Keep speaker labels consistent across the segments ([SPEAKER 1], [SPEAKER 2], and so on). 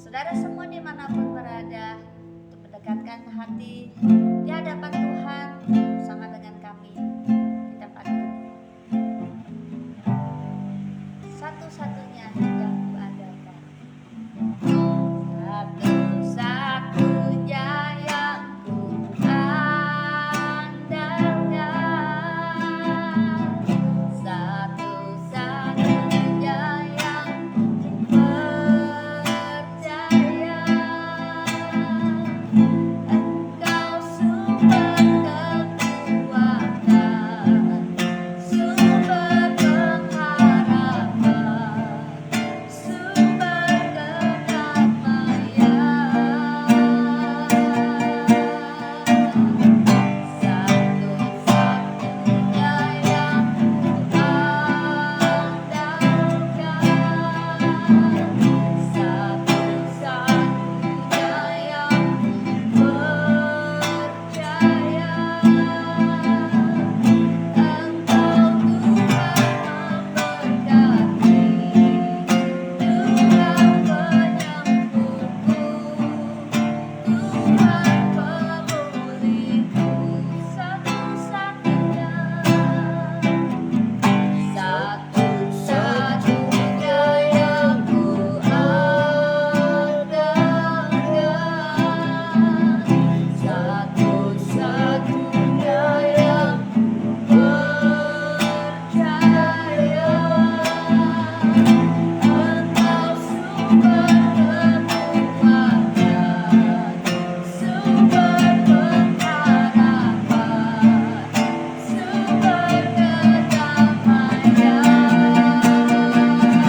[SPEAKER 1] saudara semua dimanapun berada, untuk mendekatkan hati di hadapan Tuhan bersama dengan kami. Kita panggil satu-satunya yang kuandalkan, satu-satunya yang kuandalkan, satu-satunya yang percaya. Engkau sumber kekuatan, sumber pengharapan, sumber kedamaian. Satu-satunya yang kuandalkan, satu-satunya yang percaya. Engkau Tuhan memberkati, Tuhan penyembuhku, Tuhan pemulihku, satu-satunya yang kuandalkan, satu-satunya yang percaya. Engkau sumber kekuatan, sumber pengharapan, sumber kedamaian. Satu-satunya yang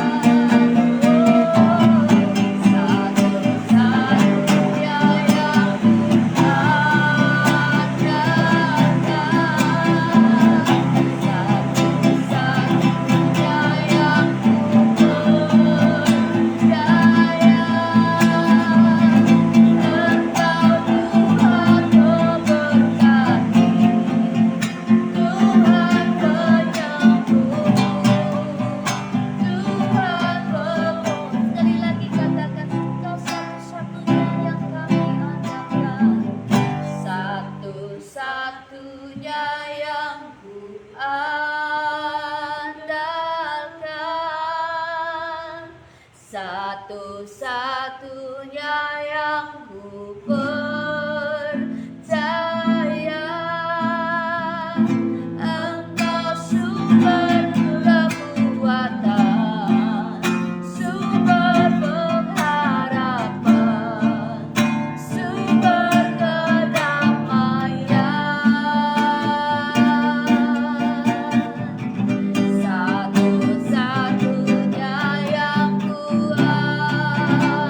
[SPEAKER 1] satu-satunya yang kuandalkan, satu-satunya yang kupercaya. Engkau sumber kekuatan, sumber pengharapan, sumber kedamaian. Satu-satunya yang kuandalkan,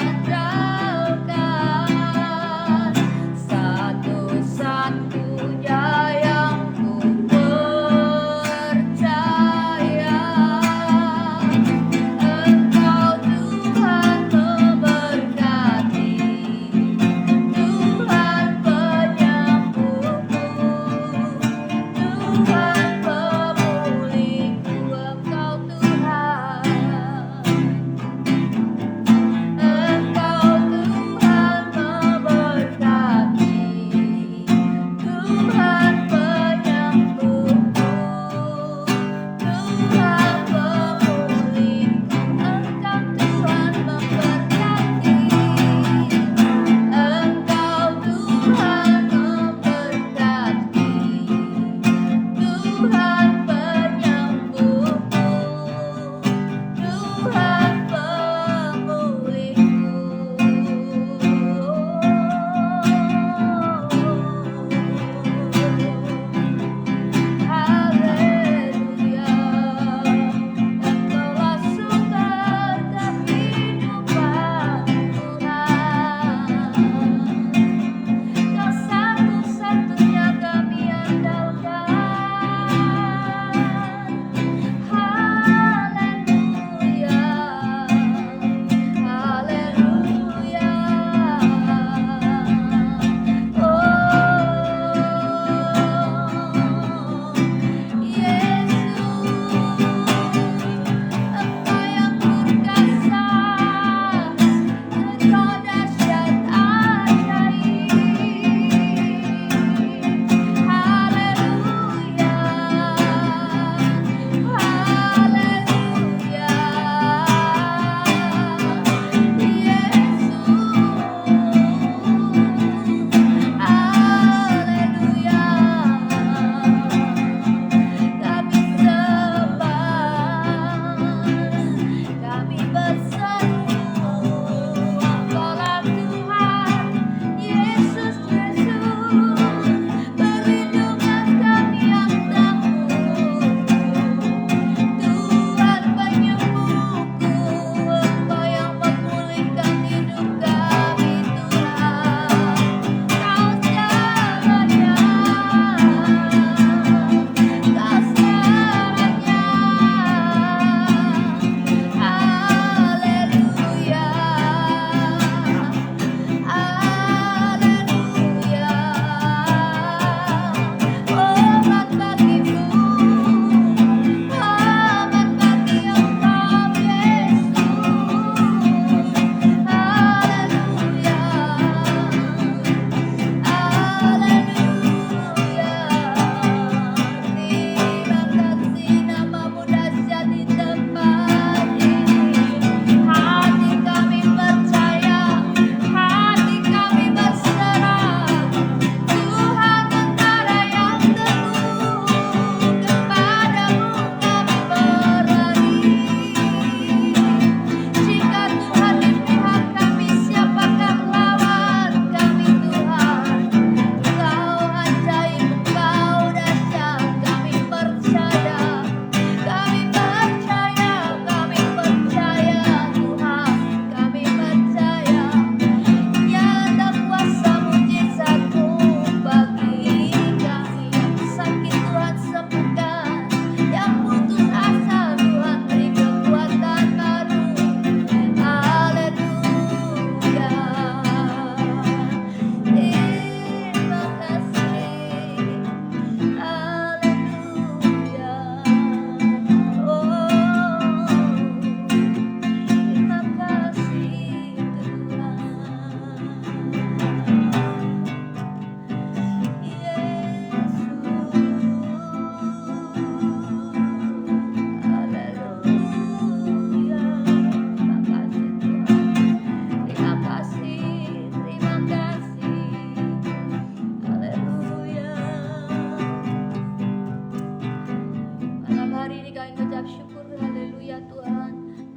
[SPEAKER 1] haleluya Tuhan.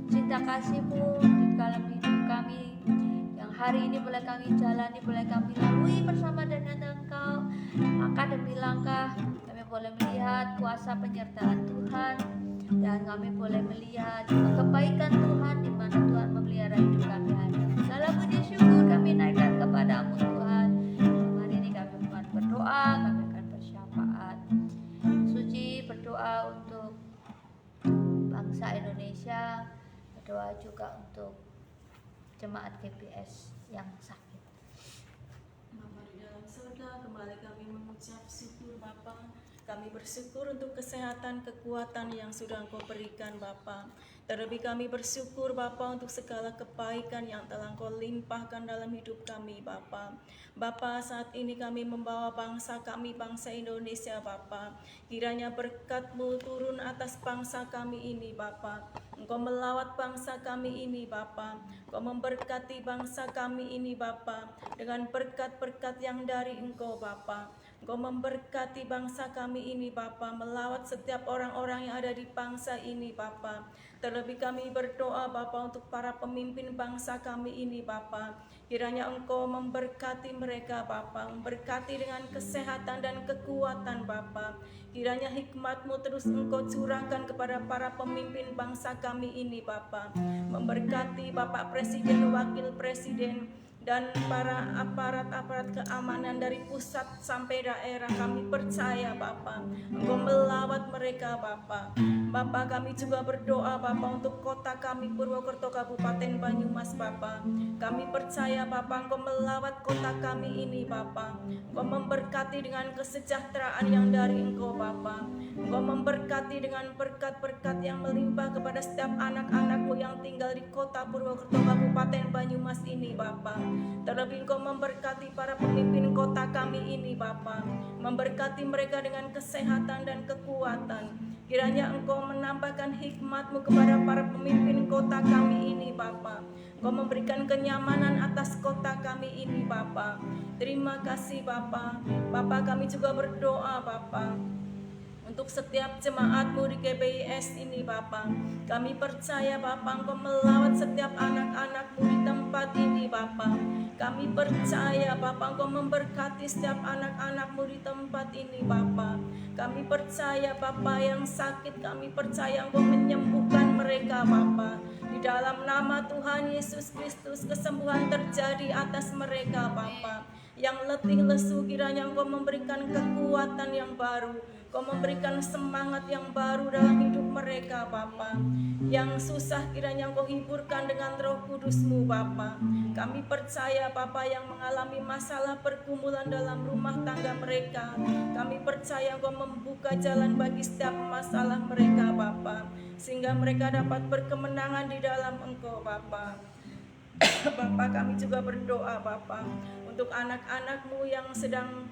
[SPEAKER 1] Cinta kasih-Mu di dalam hidup kami yang hari ini boleh kami jalani, boleh kami lalui bersama dengan Engkau. Langkah demi langkah kami boleh melihat kuasa penyertaan Tuhan, dan kami boleh melihat kebaikan Tuhan di mana Tuhan memelihara hidup kami hari ini. Segala puji syukur kami naikkan kepadamu Tuhan. Hari ini kami akan berdoa, kami akan bersyafaat. Suci berdoa untuk bangsa Indonesia, berdoa juga untuk jemaat GPS yang sakit.
[SPEAKER 2] Bapa di dalam surga, kembali kami mengucap syukur Bapa. Kami bersyukur untuk kesehatan, kekuatan yang sudah Engkau berikan Bapa. Terlebih kami bersyukur Bapa untuk segala kebaikan yang telah Engkau limpahkan dalam hidup kami Bapa. Bapa, saat ini kami membawa bangsa kami, bangsa Indonesia Bapa. Kiranya berkat-Mu turun atas bangsa kami ini Bapa. Engkau melawat bangsa kami ini Bapa. Engkau memberkati bangsa kami ini Bapa dengan berkat-berkat yang dari Engkau Bapa. Engkau memberkati bangsa kami ini Bapa, melawat setiap orang-orang yang ada di bangsa ini Bapa. Terlebih kami berdoa Bapa untuk para pemimpin bangsa kami ini Bapa. Kiranya Engkau memberkati mereka Bapa, memberkati dengan kesehatan dan kekuatan Bapa. Kiranya hikmat-Mu terus Engkau curahkan kepada para pemimpin bangsa kami ini Bapa. Memberkati Bapak Presiden, Wakil Presiden, dan para aparat-aparat keamanan dari pusat sampai daerah. Kami percaya Bapa, Engkau melawat mereka Bapa. Bapa, kami juga berdoa Bapa untuk kota kami Purwokerto Kabupaten Banyumas Bapa. Kami percaya Bapa, Engkau melawat kota kami ini Bapa. Engkau memberkati dengan kesejahteraan yang dari Engkau Bapa. Engkau memberkati dengan berkat-berkat yang melimpah kepada setiap anak-anak-Mu yang tinggal di kota Purwokerto Kabupaten Banyumas ini Bapa. Terlebih Engkau memberkati para pemimpin kota kami ini Bapa. Memberkati mereka dengan kesehatan dan kekuatan. Kiranya Engkau menambahkan hikmat-Mu kepada para pemimpin kota kami ini Bapa. Engkau memberikan kenyamanan atas kota kami ini Bapa. Terima kasih Bapa. Bapa, kami juga berdoa Bapa untuk setiap jemaat-Mu di GBIS ini Bapa. Kami percaya Bapa, Engkau melawat setiap anak-anak-Mu di tempat ini Bapa. Kami percaya Bapa, Engkau memberkati setiap anak-anak-Mu di tempat ini Bapa. Kami percaya Bapa, yang sakit kami percaya Engkau menyembuhkan mereka Bapa. Di dalam nama Tuhan Yesus Kristus, kesembuhan terjadi atas mereka Bapa. Yang letih lesu kiranya Engkau memberikan kekuatan yang baru. Engkau memberikan semangat yang baru dalam hidup mereka Bapa. Yang susah kiranya Engkau hiburkan dengan Roh Kudus-Mu Bapa. Kami percaya Bapa, yang mengalami masalah pergumulan dalam rumah tangga mereka, kami percaya Engkau membuka jalan bagi setiap masalah mereka Bapa, sehingga mereka dapat berkemenangan di dalam Engkau Bapa. Bapa, kami juga berdoa Bapa untuk anak-anak-Mu yang sedang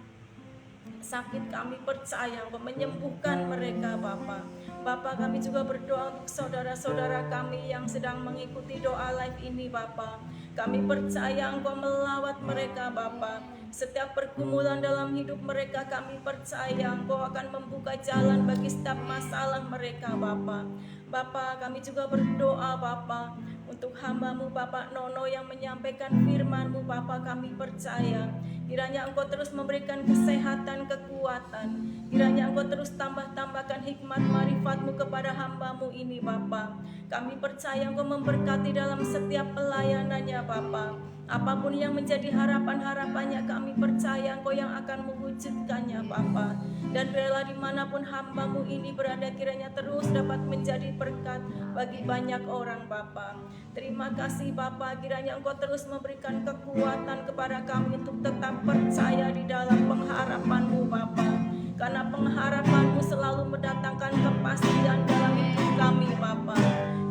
[SPEAKER 2] sakit. Kami percaya Engkau menyembuhkan mereka Bapa. Bapa, kami juga berdoa untuk saudara-saudara kami yang sedang mengikuti doa live ini Bapa. Kami percaya Engkau melawat mereka Bapa. Setiap pergumulan dalam hidup mereka, kami percaya Engkau akan membuka jalan bagi setiap masalah mereka Bapa. Bapa, kami juga berdoa Bapa untuk hamba-Mu Bapak Nono yang menyampaikan firman-Mu Bapa. Kami percaya kiranya Engkau terus memberikan kesehatan, kekuatan. Kiranya Engkau terus tambahkan hikmat marifat-Mu kepada hamba-Mu ini Bapa. Kami percaya Engkau memberkati dalam setiap pelayanannya Bapa. Apapun yang menjadi harapan-harapannya, kami percaya Engkau yang akan mewujudkannya Bapa. Dan biarlah dimanapun hamba-Mu ini berada, kiranya terus dapat menjadi berkat bagi banyak orang Bapa. Terima kasih Bapa, kiranya Engkau terus memberikan kekuatan kepada kami untuk tetap percaya di dalam pengharapan-Mu Bapa. Karena pengharapan-Mu selalu mendatangkan kepastian dalam hidup kami Bapa.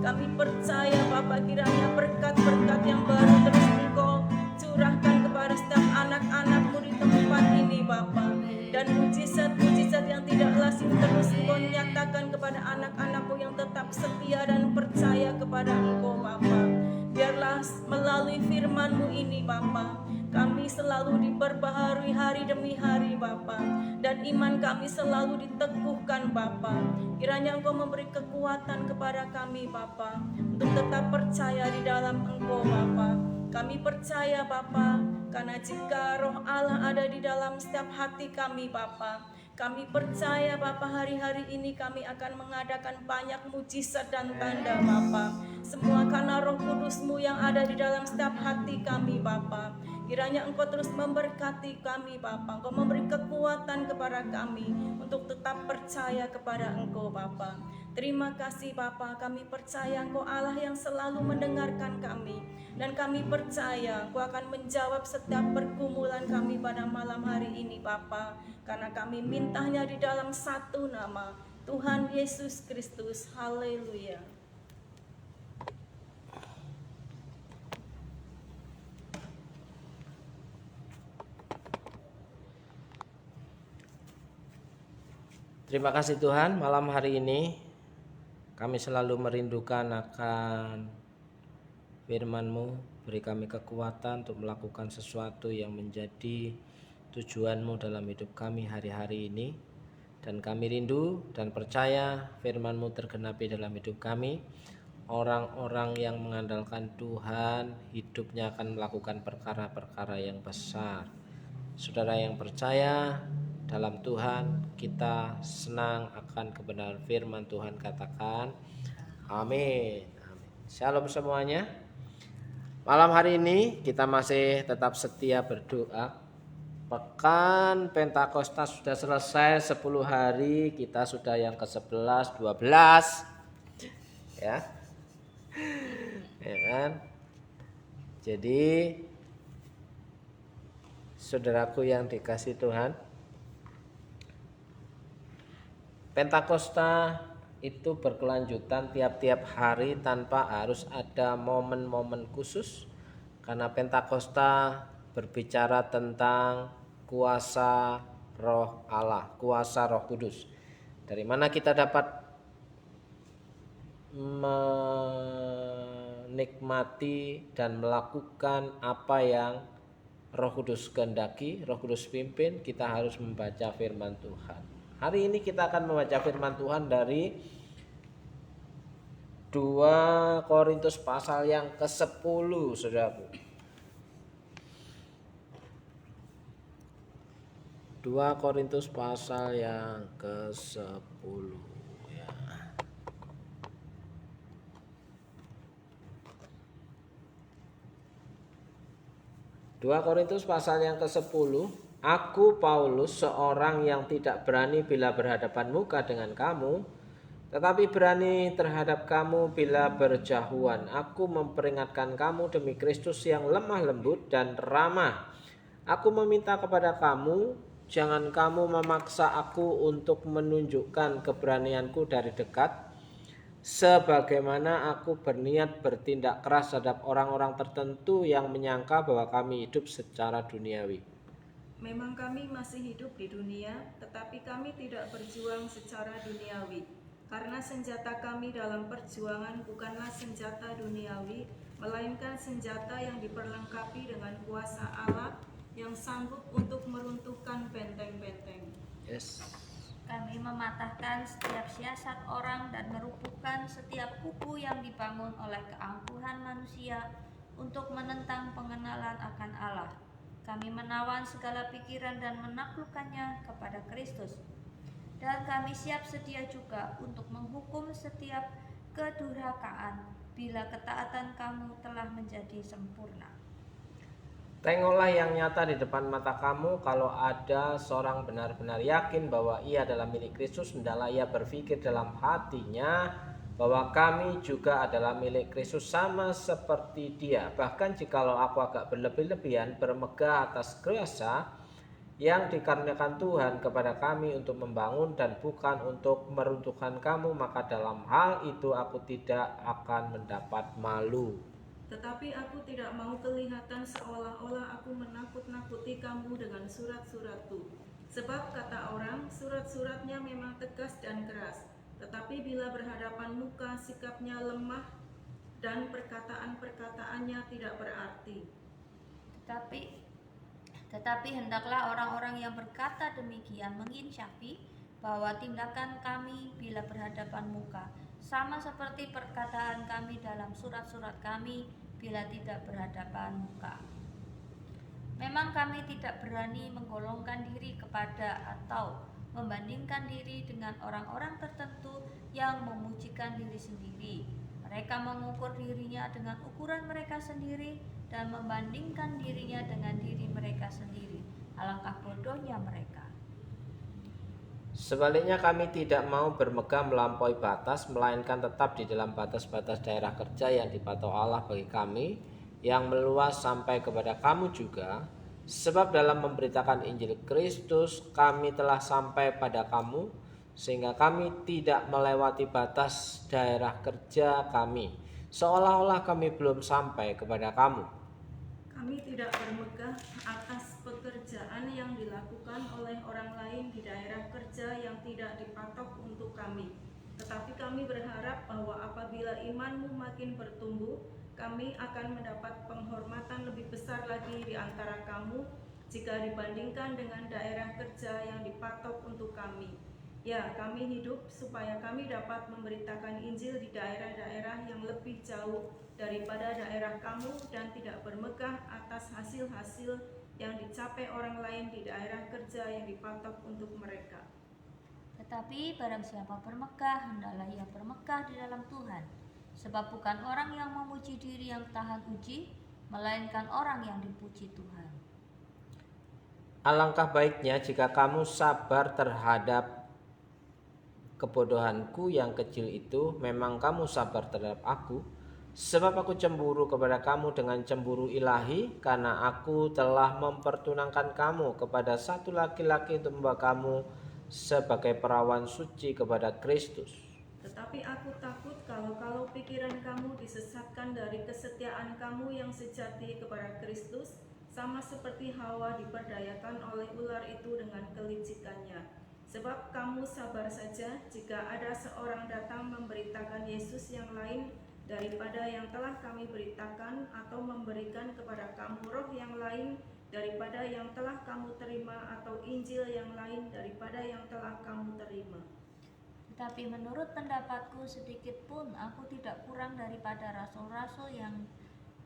[SPEAKER 2] Kami percaya Bapa, kiranya berkat-berkat yang baru terus Engkau curahkan kepada setiap anak-anak-Mu di tempat ini Bapa. Dan mujizat-mujizat yang tidak lazim terus Engkau nyatakan kepada anak-anak-Mu yang tetap setia dan percaya kepada Engkau Bapa. Biarlah melalui firman-Mu ini Bapa, Kami selalu diperbaharui hari demi hari Bapa, dan iman kami selalu diteguhkan Bapa. Kiranya Engkau memberi kekuatan kepada kami Bapa, untuk tetap percaya di dalam Engkau Bapa. Kami percaya Bapa, karena jika roh Allah ada di dalam setiap hati kami Bapa, kami percaya Bapa, hari-hari ini kami akan mengadakan banyak mujizat dan tanda Bapa. Semua karena Roh Kudus-Mu yang ada di dalam setiap hati kami Bapa. Kiranya Engkau terus memberkati kami Bapa. Engkau memberi kekuatan kepada kami untuk tetap percaya kepada Engkau Bapa. Terima kasih Bapa, kami percaya Engkau Allah yang selalu mendengarkan kami. Dan kami percaya Engkau akan menjawab setiap pergumulan kami pada malam hari ini Bapa. Karena kami mintanya di dalam satu nama, Tuhan Yesus Kristus. Haleluya.
[SPEAKER 3] Terima kasih Tuhan, malam hari ini kami selalu merindukan akan firman-Mu. Beri kami kekuatan untuk melakukan sesuatu yang menjadi tujuan-Mu dalam hidup kami hari-hari ini. Dan kami rindu dan percaya firman-Mu tergenapi dalam hidup kami. Orang-orang yang mengandalkan Tuhan, hidupnya akan melakukan perkara-perkara yang besar. Saudara yang percaya dalam Tuhan, kita senang akan kebenaran firman Tuhan, katakan amin. Amin. Shalom semuanya. Malam hari ini kita masih tetap setia berdoa. Pekan Pentakosta sudah selesai 10 hari, kita sudah yang ke-11, 12. Ya. Ya kan? Jadi saudaraku yang dikasih Tuhan, Pentakosta itu berkelanjutan tiap-tiap hari tanpa harus ada momen-momen khusus, karena Pentakosta berbicara tentang kuasa Roh Allah, kuasa Roh Kudus. Dari mana kita dapat menikmati dan melakukan apa yang Roh Kudus kehendaki, Roh Kudus pimpin? Kita harus membaca firman Tuhan. Hari ini kita akan membaca firman Tuhan dari 2 Korintus pasal yang ke-10, saudaraku. 2 Korintus pasal yang ke-10 ya. 2 Korintus pasal yang ke-10. Aku Paulus, seorang yang tidak berani bila berhadapan muka dengan kamu, tetapi berani terhadap kamu bila berjauhan. Aku memperingatkan kamu demi Kristus yang lemah lembut dan ramah. Aku meminta kepada kamu, jangan kamu memaksa aku untuk menunjukkan keberanianku dari dekat, sebagaimana aku berniat bertindak keras terhadap orang-orang tertentu yang menyangka bahwa kami hidup secara duniawi.
[SPEAKER 2] Memang kami masih hidup di dunia, tetapi kami tidak berjuang secara duniawi. Karena senjata kami dalam perjuangan bukanlah senjata duniawi, melainkan senjata yang diperlengkapi dengan kuasa Allah yang sanggup untuk meruntuhkan benteng-benteng.
[SPEAKER 3] Yes.
[SPEAKER 1] Kami mematahkan setiap siasat orang dan merubuhkan setiap kubu yang dibangun oleh keangkuhan manusia untuk menentang pengenalan akan Allah. Kami menawan segala pikiran dan menaklukkannya kepada Kristus. Dan kami siap sedia juga untuk menghukum setiap kedurhakaan bila ketaatan kamu telah menjadi sempurna.
[SPEAKER 3] Tengoklah yang nyata di depan mata kamu. Kalau ada seorang benar-benar yakin bahwa ia adalah milik Kristus, hendaklah ia berpikir dalam hatinya bahwa kami juga adalah milik Kristus sama seperti dia. Bahkan jikalau aku agak berlebih-lebihan bermegah atas kuasa yang dikarenakan Tuhan kepada kami untuk membangun dan bukan untuk meruntuhkan kamu, maka dalam hal itu aku tidak akan mendapat malu.
[SPEAKER 2] Tetapi aku tidak mau kelihatan seolah-olah aku menakut-nakuti kamu dengan surat-suratku. Sebab kata orang, surat-suratnya memang tegas dan keras, tetapi bila berhadapan muka sikapnya lemah dan perkataan-perkataannya tidak berarti.
[SPEAKER 1] Tetapi Tetapi hendaklah orang-orang yang berkata demikian menginsafi bahwa tindakan kami bila berhadapan muka sama seperti perkataan kami dalam surat-surat kami bila tidak berhadapan muka. Memang kami tidak berani menggolongkan diri kepada atau membandingkan diri dengan orang-orang tertentu yang memujikan diri sendiri. Mereka mengukur dirinya dengan ukuran mereka sendiri dan membandingkan dirinya dengan diri mereka sendiri. Alangkah bodohnya mereka.
[SPEAKER 3] Sebaliknya kami tidak mau bermegah melampaui batas, melainkan tetap di dalam batas-batas daerah kerja yang dipatok Allah bagi kami, yang meluas sampai kepada kamu juga. Sebab dalam memberitakan Injil Kristus kami telah sampai pada kamu, sehingga kami tidak melewati batas daerah kerja kami, seolah-olah kami belum sampai kepada kamu.
[SPEAKER 2] Kami tidak bermegah atas pekerjaan yang dilakukan oleh orang lain di daerah kerja yang tidak dipatok untuk kami. Tetapi kami berharap bahwa apabila imanmu makin bertumbuh, kami akan mendapat penghormatan lebih besar lagi di antara kamu jika dibandingkan dengan daerah kerja yang dipatok untuk kami. Ya, kami hidup supaya kami dapat memberitakan Injil di daerah-daerah yang lebih jauh daripada daerah kamu dan tidak bermegah atas hasil-hasil yang dicapai orang lain di daerah kerja yang dipatok untuk mereka.
[SPEAKER 1] Tetapi barang siapa bermegah, hendaklah ia bermegah di dalam Tuhan. Sebab bukan orang yang memuji diri yang tahan uji, melainkan orang yang dipuji Tuhan.
[SPEAKER 3] Alangkah baiknya jika kamu sabar terhadap kebodohanku yang kecil itu. Memang kamu sabar terhadap aku, sebab aku cemburu kepada kamu dengan cemburu ilahi, karena aku telah mempertunangkan kamu kepada satu laki-laki untuk membawa kamu sebagai perawan suci kepada Kristus.
[SPEAKER 2] Tetapi aku takut kalau pikiran kamu disesatkan dari kesetiaan kamu yang sejati kepada Kristus, sama seperti Hawa diperdayakan oleh ular itu dengan kelicikannya. Sebab kamu sabar saja jika ada seorang datang memberitakan Yesus yang lain daripada yang telah kami beritakan, atau memberikan kepada kamu roh yang lain daripada yang telah kamu terima, atau Injil yang lain daripada yang telah kamu terima.
[SPEAKER 1] Tetapi menurut pendapatku sedikit pun aku tidak kurang daripada rasul-rasul yang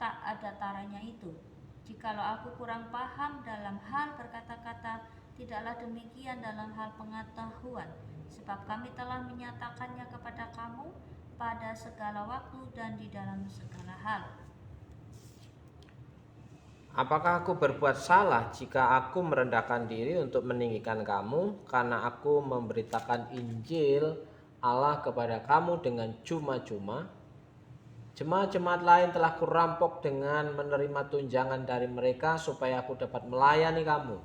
[SPEAKER 1] tak ada taranya itu. Jikalau aku kurang paham dalam hal berkata-kata, tidaklah demikian dalam hal pengetahuan, sebab kami telah menyatakannya kepada kamu pada segala waktu dan di dalam segala hal.
[SPEAKER 3] Apakah aku berbuat salah jika aku merendahkan diri untuk meninggikan kamu, karena aku memberitakan Injil Allah kepada kamu dengan cuma-cuma? Jemaat-jemaat lain telah kurampok dengan menerima tunjangan dari mereka supaya aku dapat melayani kamu.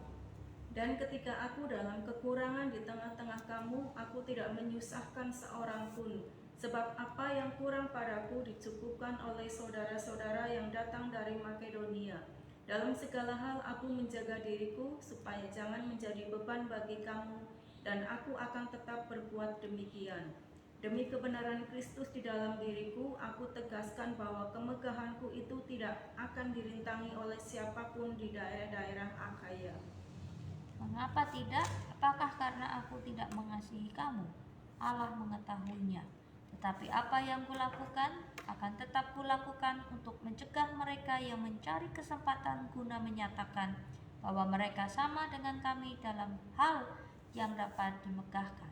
[SPEAKER 2] Dan ketika aku dalam kekurangan di tengah-tengah kamu, aku tidak menyusahkan seorang pun, sebab apa yang kurang padaku dicukupkan oleh saudara-saudara yang datang dari Makedonia. Dalam segala hal aku menjaga diriku supaya jangan menjadi beban bagi kamu, dan aku akan tetap berbuat demikian. Demi kebenaran Kristus di dalam diriku, aku tegaskan bahwa kemegahanku itu tidak akan dirintangi oleh siapapun di daerah-daerah Akhaya.
[SPEAKER 1] Mengapa tidak? Apakah karena aku tidak mengasihi kamu? Allah mengetahuinya. Tetapi apa yang kulakukan akan tetap kulakukan untuk mencegah mereka yang mencari kesempatan guna menyatakan bahwa mereka sama dengan kami dalam hal yang dapat dimegahkan.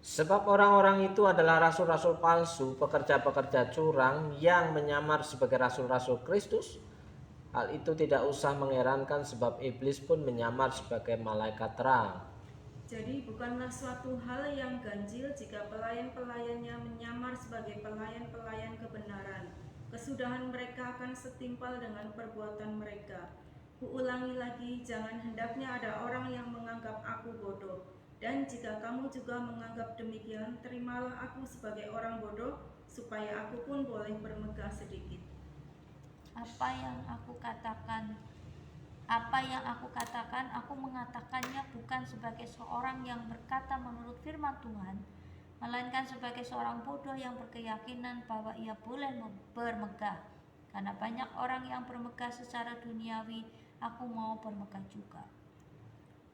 [SPEAKER 3] Sebab orang-orang itu adalah rasul-rasul palsu, pekerja-pekerja curang yang menyamar sebagai rasul-rasul Kristus. Hal itu tidak usah mengherankan, sebab iblis pun menyamar sebagai malaikat terang.
[SPEAKER 2] Jadi bukanlah suatu hal yang ganjil jika pelayan-pelayannya menyamar sebagai pelayan-pelayan kebenaran. Kesudahan mereka akan setimpal dengan perbuatan mereka. Kuulangi lagi, jangan hendaknya ada orang yang menganggap aku bodoh. Dan jika kamu juga menganggap demikian, terimalah aku sebagai orang bodoh, supaya aku pun boleh bermegah sedikit.
[SPEAKER 1] Apa yang aku katakan, aku mengatakannya bukan sebagai seorang yang berkata menurut firman Tuhan, melainkan sebagai seorang bodoh yang berkeyakinan bahwa ia boleh bermegah. Karena banyak orang yang bermegah secara duniawi, aku mau bermegah juga.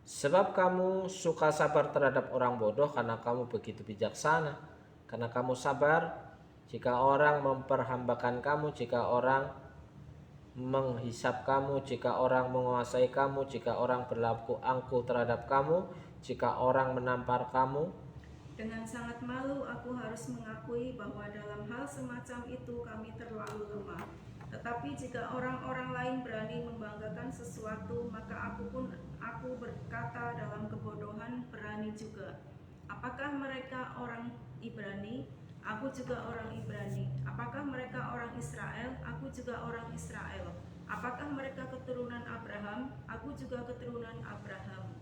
[SPEAKER 3] Sebab kamu suka sabar terhadap orang bodoh karena kamu begitu bijaksana. Karena kamu sabar jika orang memperhambakan kamu, jika orang menghisap kamu, jika orang menguasai kamu, jika orang berlaku angkuh terhadap kamu, jika orang menampar kamu.
[SPEAKER 2] Dengan sangat malu aku harus mengakui bahwa dalam hal semacam itu kami terlalu lemah. Tetapi jika orang-orang lain berani membanggakan sesuatu, maka aku berkata dalam kebodohan berani juga. Apakah mereka orang Ibrani? Aku juga orang Ibrani. Apakah mereka orang Israel? Aku juga orang Israel. Apakah mereka keturunan Abraham? Aku juga keturunan Abraham.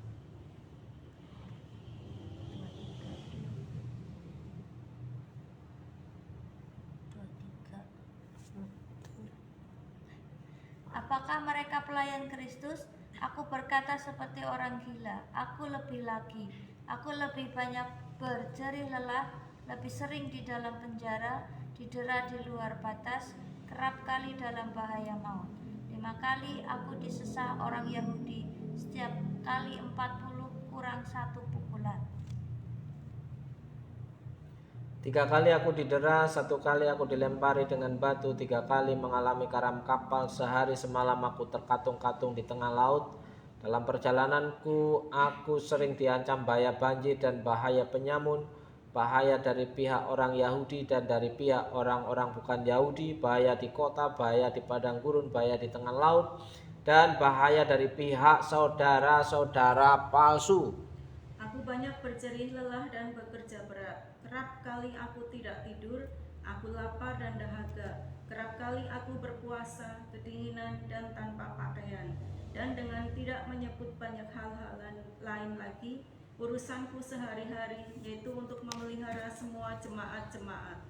[SPEAKER 1] Apakah mereka pelayan Kristus? Aku berkata seperti orang gila. Aku lebih lagi. Aku lebih banyak berjerih lelah, lebih sering di dalam penjara, didera di luar batas, kerap kali dalam bahaya maut. 5 kali aku disesah orang Yahudi, setiap kali 40 kurang 1 pukulan.
[SPEAKER 3] 3 kali aku didera, 1 kali aku dilempari dengan batu, 3 kali mengalami karam kapal, sehari semalam aku terkatung-katung di tengah laut. Dalam perjalananku aku sering diancam bahaya banjir dan bahaya penyamun, bahaya dari pihak orang Yahudi dan dari pihak orang-orang bukan Yahudi, bahaya di kota, bahaya di padang gurun, bahaya di tengah laut, dan bahaya dari pihak saudara-saudara palsu.
[SPEAKER 2] Aku banyak berjerih lelah dan bekerja berat. Kerap kali aku tidak tidur, aku lapar dan dahaga. Kerap kali aku berpuasa, kedinginan dan tanpa pakaian. Dan dengan tidak menyebut banyak hal-hal lain lagi, urusanku sehari-hari yaitu untuk memelihara semua jemaat-jemaat.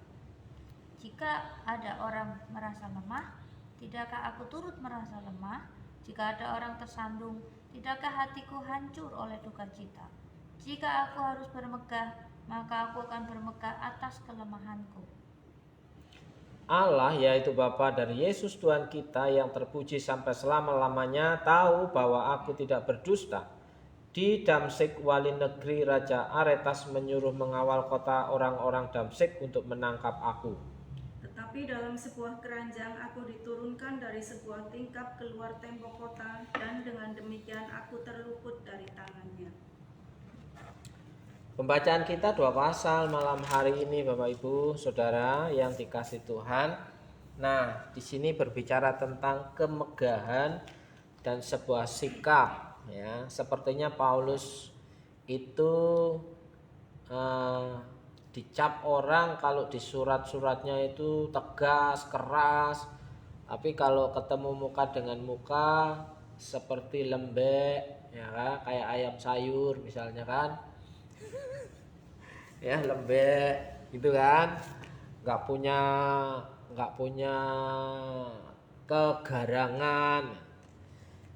[SPEAKER 1] Jika ada orang merasa lemah, tidakkah aku turut merasa lemah? Jika ada orang tersandung, tidakkah hatiku hancur oleh duka cita? Jika aku harus bermegah, maka aku akan bermegah atas kelemahanku.
[SPEAKER 3] Allah, yaitu Bapa dari Yesus Tuhan kita yang terpuji sampai selama-lamanya, tahu bahwa aku tidak berdusta. Di Damsyik, wali negeri Raja Aretas menyuruh mengawal kota orang-orang Damsyik untuk menangkap aku.
[SPEAKER 2] Tetapi dalam sebuah keranjang aku diturunkan dari sebuah tingkap keluar tembok kota, dan dengan demikian aku terluput dari tangannya.
[SPEAKER 3] Pembacaan kita 2 pasal malam hari ini, Bapak Ibu, Saudara yang dikasih Tuhan. Nah, di sini berbicara tentang kemegahan dan sebuah sikap, ya. Sepertinya Paulus itu dicap orang kalau di surat-suratnya itu tegas, keras, tapi kalau ketemu muka dengan muka seperti lembek, ya kan? Kayak ayam sayur misalnya kan. Ya, lembek gitu kan, nggak punya kegarangan.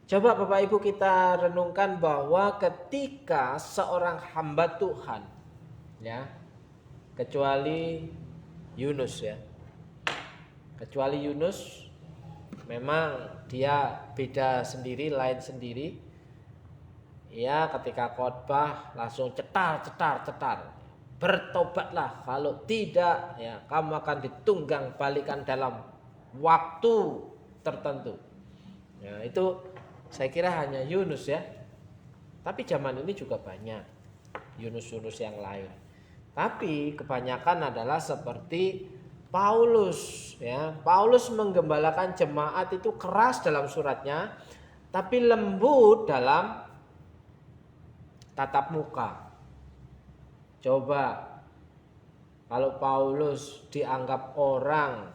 [SPEAKER 3] Coba Bapak Ibu kita renungkan bahwa ketika seorang hamba Tuhan, ya, kecuali Yunus, memang dia beda sendiri, lain sendiri. Ya, ketika khotbah langsung cetar. Bertobatlah, kalau tidak ya kamu akan ditunggang balikan dalam waktu tertentu. Ya, itu saya kira hanya Yunus ya. Tapi zaman ini juga banyak Yunus yang lain. Tapi kebanyakan adalah seperti Paulus ya. Paulus menggembalakan jemaat itu keras dalam suratnya, tapi lembut dalam tatap muka. Coba kalau Paulus dianggap orang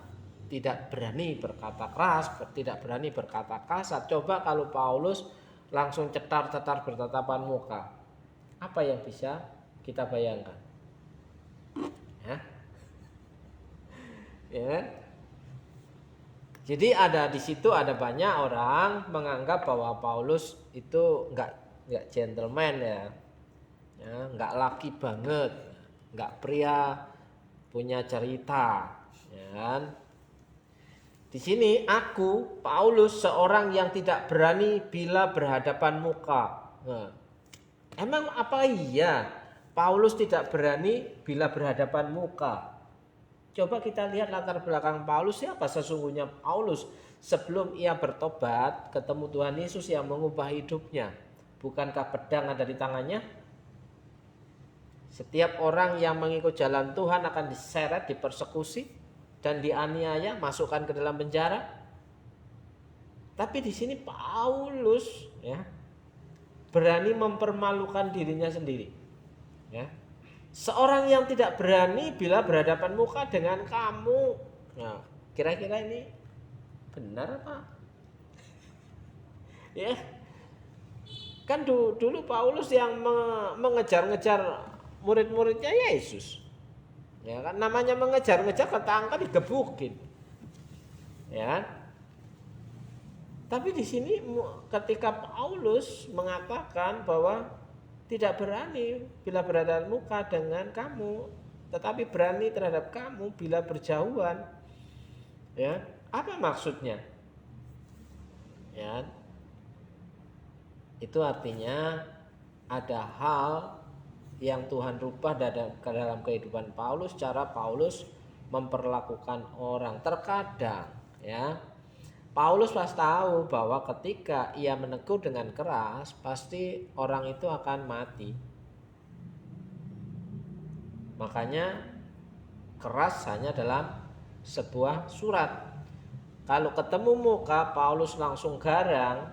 [SPEAKER 3] tidak berani berkata keras, tidak berani berkata kasar. Coba kalau Paulus langsung cetar bertatapan muka. Apa yang bisa kita bayangkan? Ya. Jadi di situ ada banyak orang menganggap bahwa Paulus itu enggak gentleman ya, nggak laki banget, nggak pria punya cerita, ya kan? Di sini aku Paulus seorang yang tidak berani bila berhadapan muka. Nah, emang apa iya Paulus tidak berani bila berhadapan muka? Coba kita lihat latar belakang Paulus. Siapa sesungguhnya Paulus sebelum ia bertobat ketemu Tuhan Yesus yang mengubah hidupnya? Bukankah pedang ada di tangannya? Setiap orang yang mengikut jalan Tuhan akan diseret, dipersekusi dan dianiaya, masukkan ke dalam penjara. Tapi di sini Paulus ya berani mempermalukan dirinya sendiri. Ya. Seorang yang tidak berani bila berhadapan muka dengan kamu. Nah, kira-kira ini benar apa? Ya. Kan dulu Paulus yang mengejar-ngejar murid-muridnya Yesus. Ya kan namanya mengejar-ngejar ketangkap digebukin. Ya. Tapi di sini ketika Paulus mengatakan bahwa tidak berani bila berhadapan muka dengan kamu, tetapi berani terhadap kamu bila berjauhan. Ya, apa maksudnya? Ya. Itu artinya ada hal yang Tuhan rubah dalam kehidupan Paulus, cara Paulus memperlakukan orang. Terkadang ya Paulus pas tahu bahwa ketika ia menegur dengan keras pasti orang itu akan mati. Makanya keras hanya dalam sebuah surat. Kalau ketemu muka Paulus langsung garang.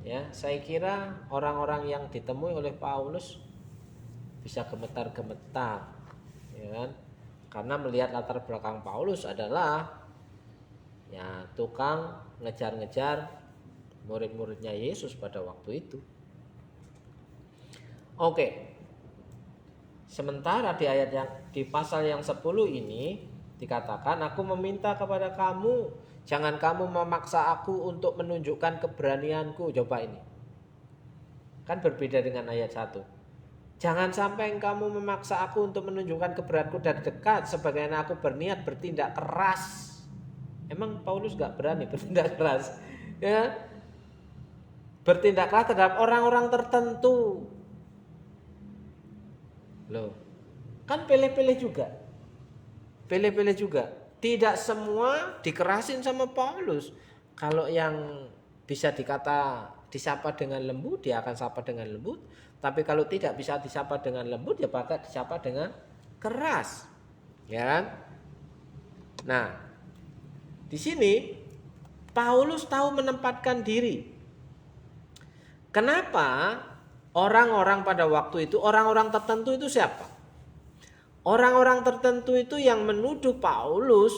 [SPEAKER 3] Ya, saya kira orang-orang yang ditemui oleh Paulus bisa gemetar-gemetar, ya kan? Karena melihat latar belakang Paulus adalah ya tukang ngejar-ngejar murid-muridnya Yesus pada waktu itu. Oke. Sementara di ayat yang di pasal yang 10 ini dikatakan, aku meminta kepada kamu, jangan kamu memaksa aku untuk menunjukkan keberanianku. Coba ini. Kan berbeda dengan ayat 1. Jangan sampai kamu memaksa aku untuk menunjukkan keberanianku dari dekat, sebagaimana aku berniat bertindak keras. Emang Paulus gak berani bertindak keras? Ya. Bertindak keras terhadap orang-orang tertentu. Loh. Kan pilih-pilih juga. Pilih-pilih juga. Tidak semua dikerasin sama Paulus. Kalau yang bisa disapa dengan lembut, dia akan sapa dengan lembut. Tapi kalau tidak bisa disapa dengan lembut, ya bakal disapa dengan keras. Ya kan? Nah, di sini Paulus tahu menempatkan diri. Kenapa orang-orang pada waktu itu, orang-orang tertentu itu siapa? Orang-orang tertentu itu yang menuduh Paulus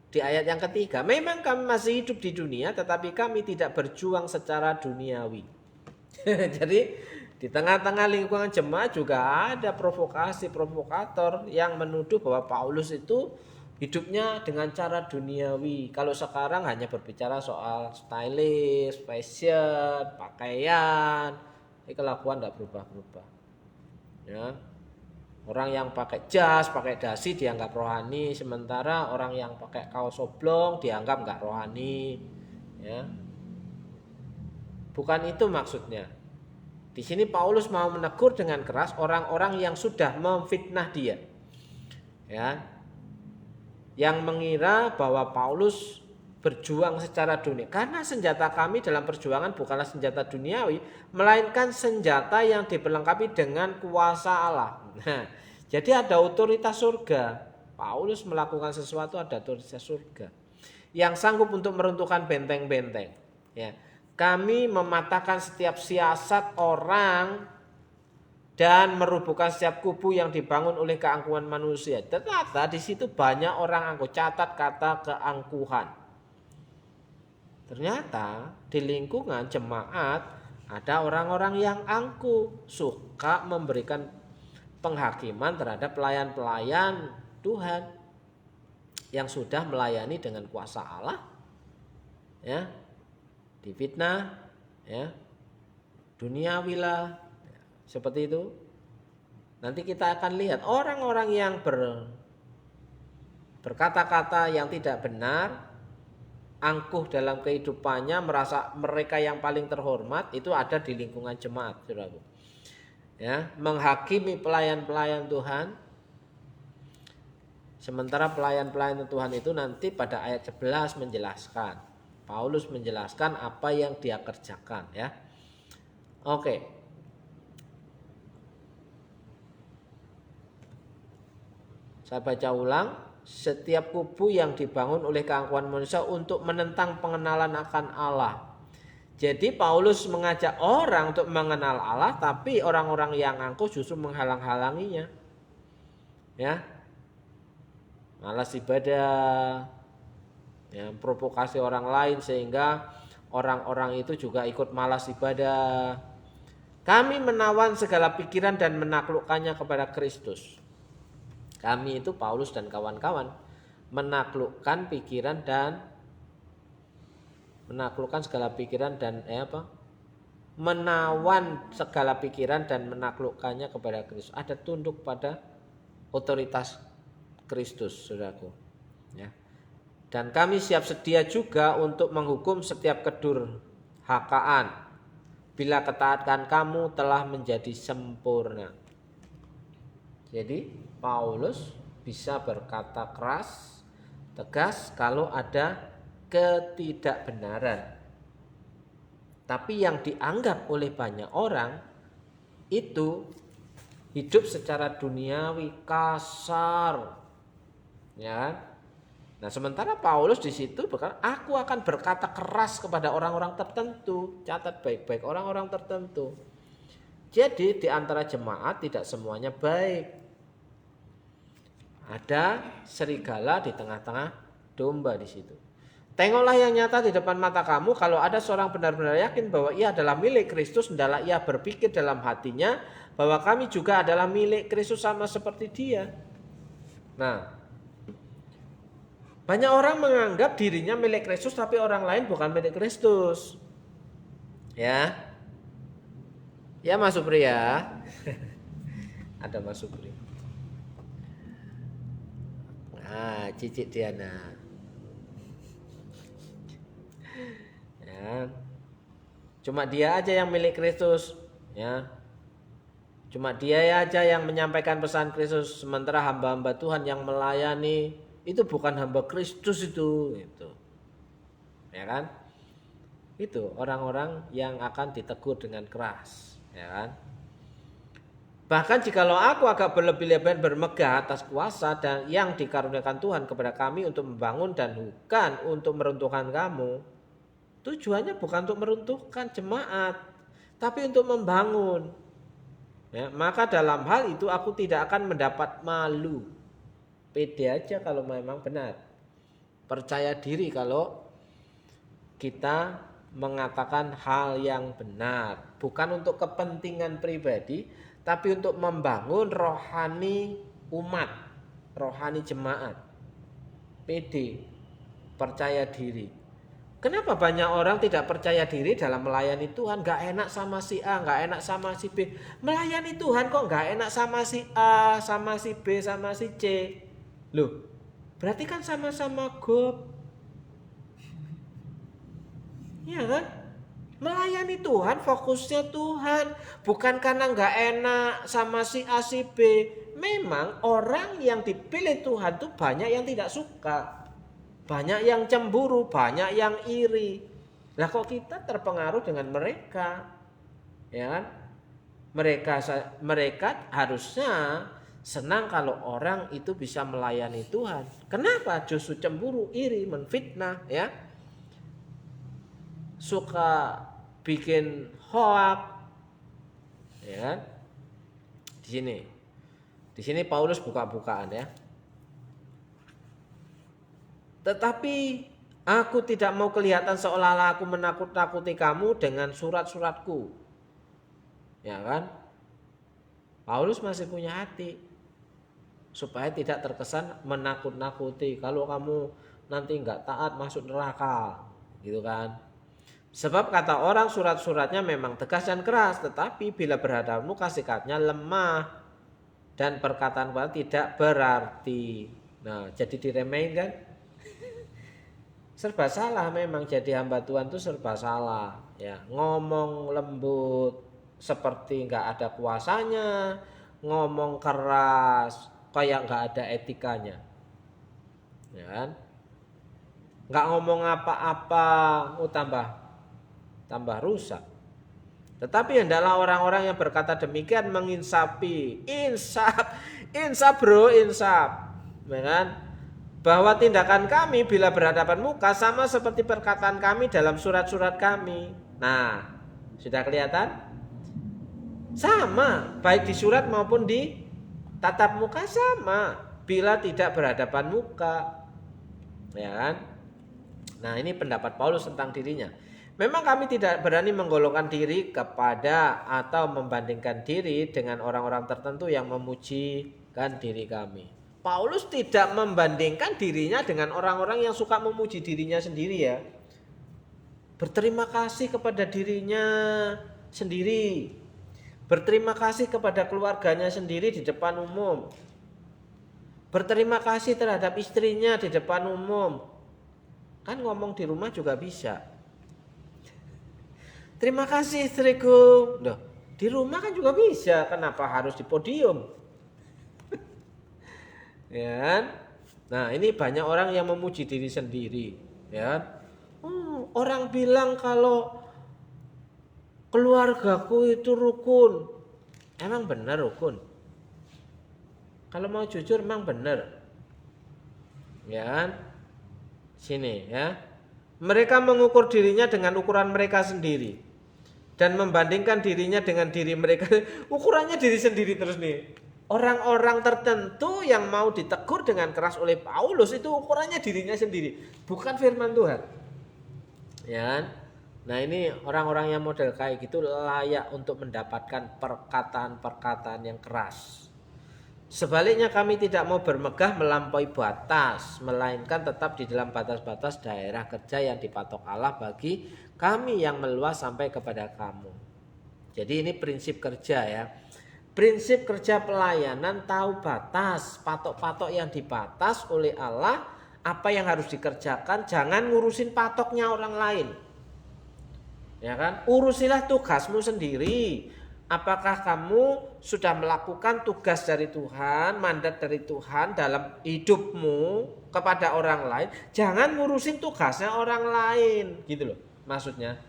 [SPEAKER 3] di ayat yang ketiga, memang kami masih hidup di dunia tetapi kami tidak berjuang secara duniawi. Jadi di tengah-tengah lingkungan jemaat juga ada provokator yang menuduh bahwa Paulus itu hidupnya dengan cara duniawi. Kalau sekarang hanya berbicara soal stylish, fashion, pakaian, kelakuan tidak berubah-ubah. Ya. Orang yang pakai jas, pakai dasi dianggap rohani, sementara orang yang pakai kaos oblong dianggap enggak rohani. Ya. Bukan itu maksudnya. Di sini Paulus mau menegur dengan keras orang-orang yang sudah memfitnah dia. Ya. Yang mengira bahwa Paulus berjuang secara dunia. Karena senjata kami dalam perjuangan bukanlah senjata duniawi, melainkan senjata yang diperlengkapi dengan kuasa Allah. Nah, jadi ada otoritas surga. Paulus melakukan sesuatu, ada otoritas surga yang sanggup untuk meruntuhkan benteng-benteng. Ya, kami mematahkan setiap siasat orang dan merubuhkan setiap kubu yang dibangun oleh keangkuhan manusia. Ternyata di situ banyak orang angkuh. Catat kata keangkuhan. Ternyata di lingkungan jemaat ada orang-orang yang angkuh, suka memberikan penghakiman terhadap pelayan-pelayan Tuhan yang sudah melayani dengan kuasa Allah. Ya, difitnah, ya, duniawi lah, seperti itu. Nanti kita akan lihat orang-orang yang berkata-kata yang tidak benar, angkuh dalam kehidupannya, merasa mereka yang paling terhormat, itu ada di lingkungan jemaat, saudaraku. Ya, menghakimi pelayan-pelayan Tuhan. Sementara pelayan-pelayan Tuhan itu nanti pada ayat 11 menjelaskan. Paulus menjelaskan apa yang dia kerjakan, ya. Oke. Saya baca ulang. Setiap kubu yang dibangun oleh keangkuhan manusia untuk menentang pengenalan akan Allah. Jadi Paulus mengajak orang untuk mengenal Allah, tapi orang-orang yang angkuh justru menghalang-halanginya. Ya. Malas ibadah, ya, provokasi orang lain sehingga orang-orang itu juga ikut malas ibadah. Kami menawan segala pikiran dan menaklukkannya kepada Kristus. Kami itu Paulus dan kawan-kawan menaklukkan pikiran dan menaklukkan segala pikiran dan menawan segala pikiran dan menaklukkannya kepada Kristus. Ada tunduk pada otoritas Kristus, saudaraku. Ya. Dan kami siap sedia juga untuk menghukum setiap kedurhakaan bila ketaatan kamu telah menjadi sempurna. Jadi Paulus bisa berkata keras, tegas kalau ada ketidakbenaran. Tapi yang dianggap oleh banyak orang itu hidup secara duniawi, kasar. Ya. Nah, sementara Paulus di situ berkata, aku akan berkata keras kepada orang-orang tertentu. Catat baik-baik, orang-orang tertentu. Jadi di antara jemaat tidak semuanya baik. Ada serigala di tengah-tengah domba di situ. Tengoklah yang nyata di depan mata kamu. Kalau ada seorang benar-benar yakin bahwa ia adalah milik Kristus, hendaklah ia berpikir dalam hatinya bahwa kami juga adalah milik Kristus sama seperti dia. Nah, banyak orang menganggap dirinya milik Kristus tapi orang lain bukan milik Kristus. Ya. Ya Mas Supri ya. Ada Mas Supri. Nah, Cicik Diana. Ya. Cuma dia aja yang milik Kristus, ya. Cuma dia aja yang menyampaikan pesan Kristus, sementara hamba-hamba Tuhan yang melayani itu bukan hamba Kristus itu. Ya kan? Itu orang-orang yang akan ditegur dengan keras, ya kan? Bahkan jikalau aku agak berlebih-lebihan bermegah atas kuasa dan yang dikaruniakan Tuhan kepada kami untuk membangun dan bukan untuk meruntuhkan kamu. Tujuannya bukan untuk meruntuhkan jemaat, tapi untuk membangun. Ya, maka dalam hal itu aku tidak akan mendapat malu. Pede aja kalau memang benar. Percaya diri kalau kita mengatakan hal yang benar. Bukan untuk kepentingan pribadi, tapi untuk membangun rohani umat, rohani jemaat. Pede, percaya diri. Kenapa banyak orang tidak percaya diri dalam melayani Tuhan? Gak enak sama si A, gak enak sama si B. Melayani Tuhan kok gak enak sama si A, sama si B, sama si C. Loh, berarti kan sama-sama gob. Iya kan? Melayani Tuhan, fokusnya Tuhan. Bukan karena gak enak sama si A, si B. Memang orang yang dipilih Tuhan tuh banyak yang tidak suka. Banyak yang cemburu, banyak yang iri. Lah kok kita terpengaruh dengan mereka? Ya kan? Mereka harusnya senang kalau orang itu bisa melayani Tuhan. Kenapa justru cemburu, iri, menfitnah, ya? Suka bikin hoak, ya kan? Di sini Paulus buka-bukaan, ya. Tetapi aku tidak mau kelihatan seolah-olah aku menakut-nakuti kamu dengan surat-suratku. Ya kan? Paulus masih punya hati. Supaya tidak terkesan menakut-nakuti. Kalau kamu nanti enggak taat masuk neraka. Gitu kan? Sebab kata orang surat-suratnya memang tegas dan keras. Tetapi bila berhadapan muka sikapnya lemah. Dan perkataan tidak berarti. Nah, jadi diremehin kan? Serba salah memang, jadi hamba Tuhan tuh serba salah. Ya, ngomong lembut seperti nggak ada kuasanya, ngomong keras kayak nggak ada etikanya. Ya kan? Nggak ngomong apa-apa, tambah rusak. Tetapi hendaklah orang-orang yang berkata demikian menginsafi, insaf bro, insaf, ya kan? Bahwa tindakan kami bila berhadapan muka sama seperti perkataan kami dalam surat-surat kami. Nah, sudah kelihatan? Sama, baik di surat maupun di tatap muka sama. Bila tidak berhadapan muka, ya kan? Nah, ini pendapat Paulus tentang dirinya. Memang kami tidak berani menggolongkan diri kepada atau membandingkan diri dengan orang-orang tertentu yang memujikan diri kami. Paulus tidak membandingkan dirinya dengan orang-orang yang suka memuji dirinya sendiri ya. Berterima kasih kepada dirinya sendiri. Berterima kasih kepada keluarganya sendiri di depan umum. Berterima kasih terhadap istrinya di depan umum. Kan ngomong di rumah juga bisa. Terima kasih istriku. Loh, di rumah kan juga bisa. Kenapa harus di podium? Ya kan? Nah, ini banyak orang yang memuji diri sendiri, ya. Orang bilang kalau keluargaku itu rukun. Emang benar rukun? Kalau mau jujur emang benar. Ya kan? Sini ya. Mereka mengukur dirinya dengan ukuran mereka sendiri. Dan membandingkan dirinya dengan diri mereka. Ukurannya diri sendiri terus nih. Orang-orang tertentu yang mau ditegur dengan keras oleh Paulus itu ukurannya dirinya sendiri, bukan firman Tuhan. Ya. Nah, ini orang-orang yang model kayak gitu layak untuk mendapatkan perkataan-perkataan yang keras. Sebaliknya kami tidak mau bermegah melampaui batas, melainkan tetap di dalam batas-batas daerah kerja yang dipatok Allah bagi kami yang meluas sampai kepada kamu. Jadi ini prinsip kerja ya. Prinsip kerja pelayanan, tahu batas, patok-patok yang dibatas oleh Allah, apa yang harus dikerjakan, jangan ngurusin patoknya orang lain. Ya kan? Urusilah tugasmu sendiri. Apakah kamu sudah melakukan tugas dari Tuhan, mandat dari Tuhan dalam hidupmu kepada orang lain? Jangan ngurusin tugasnya orang lain, gitu loh maksudnya.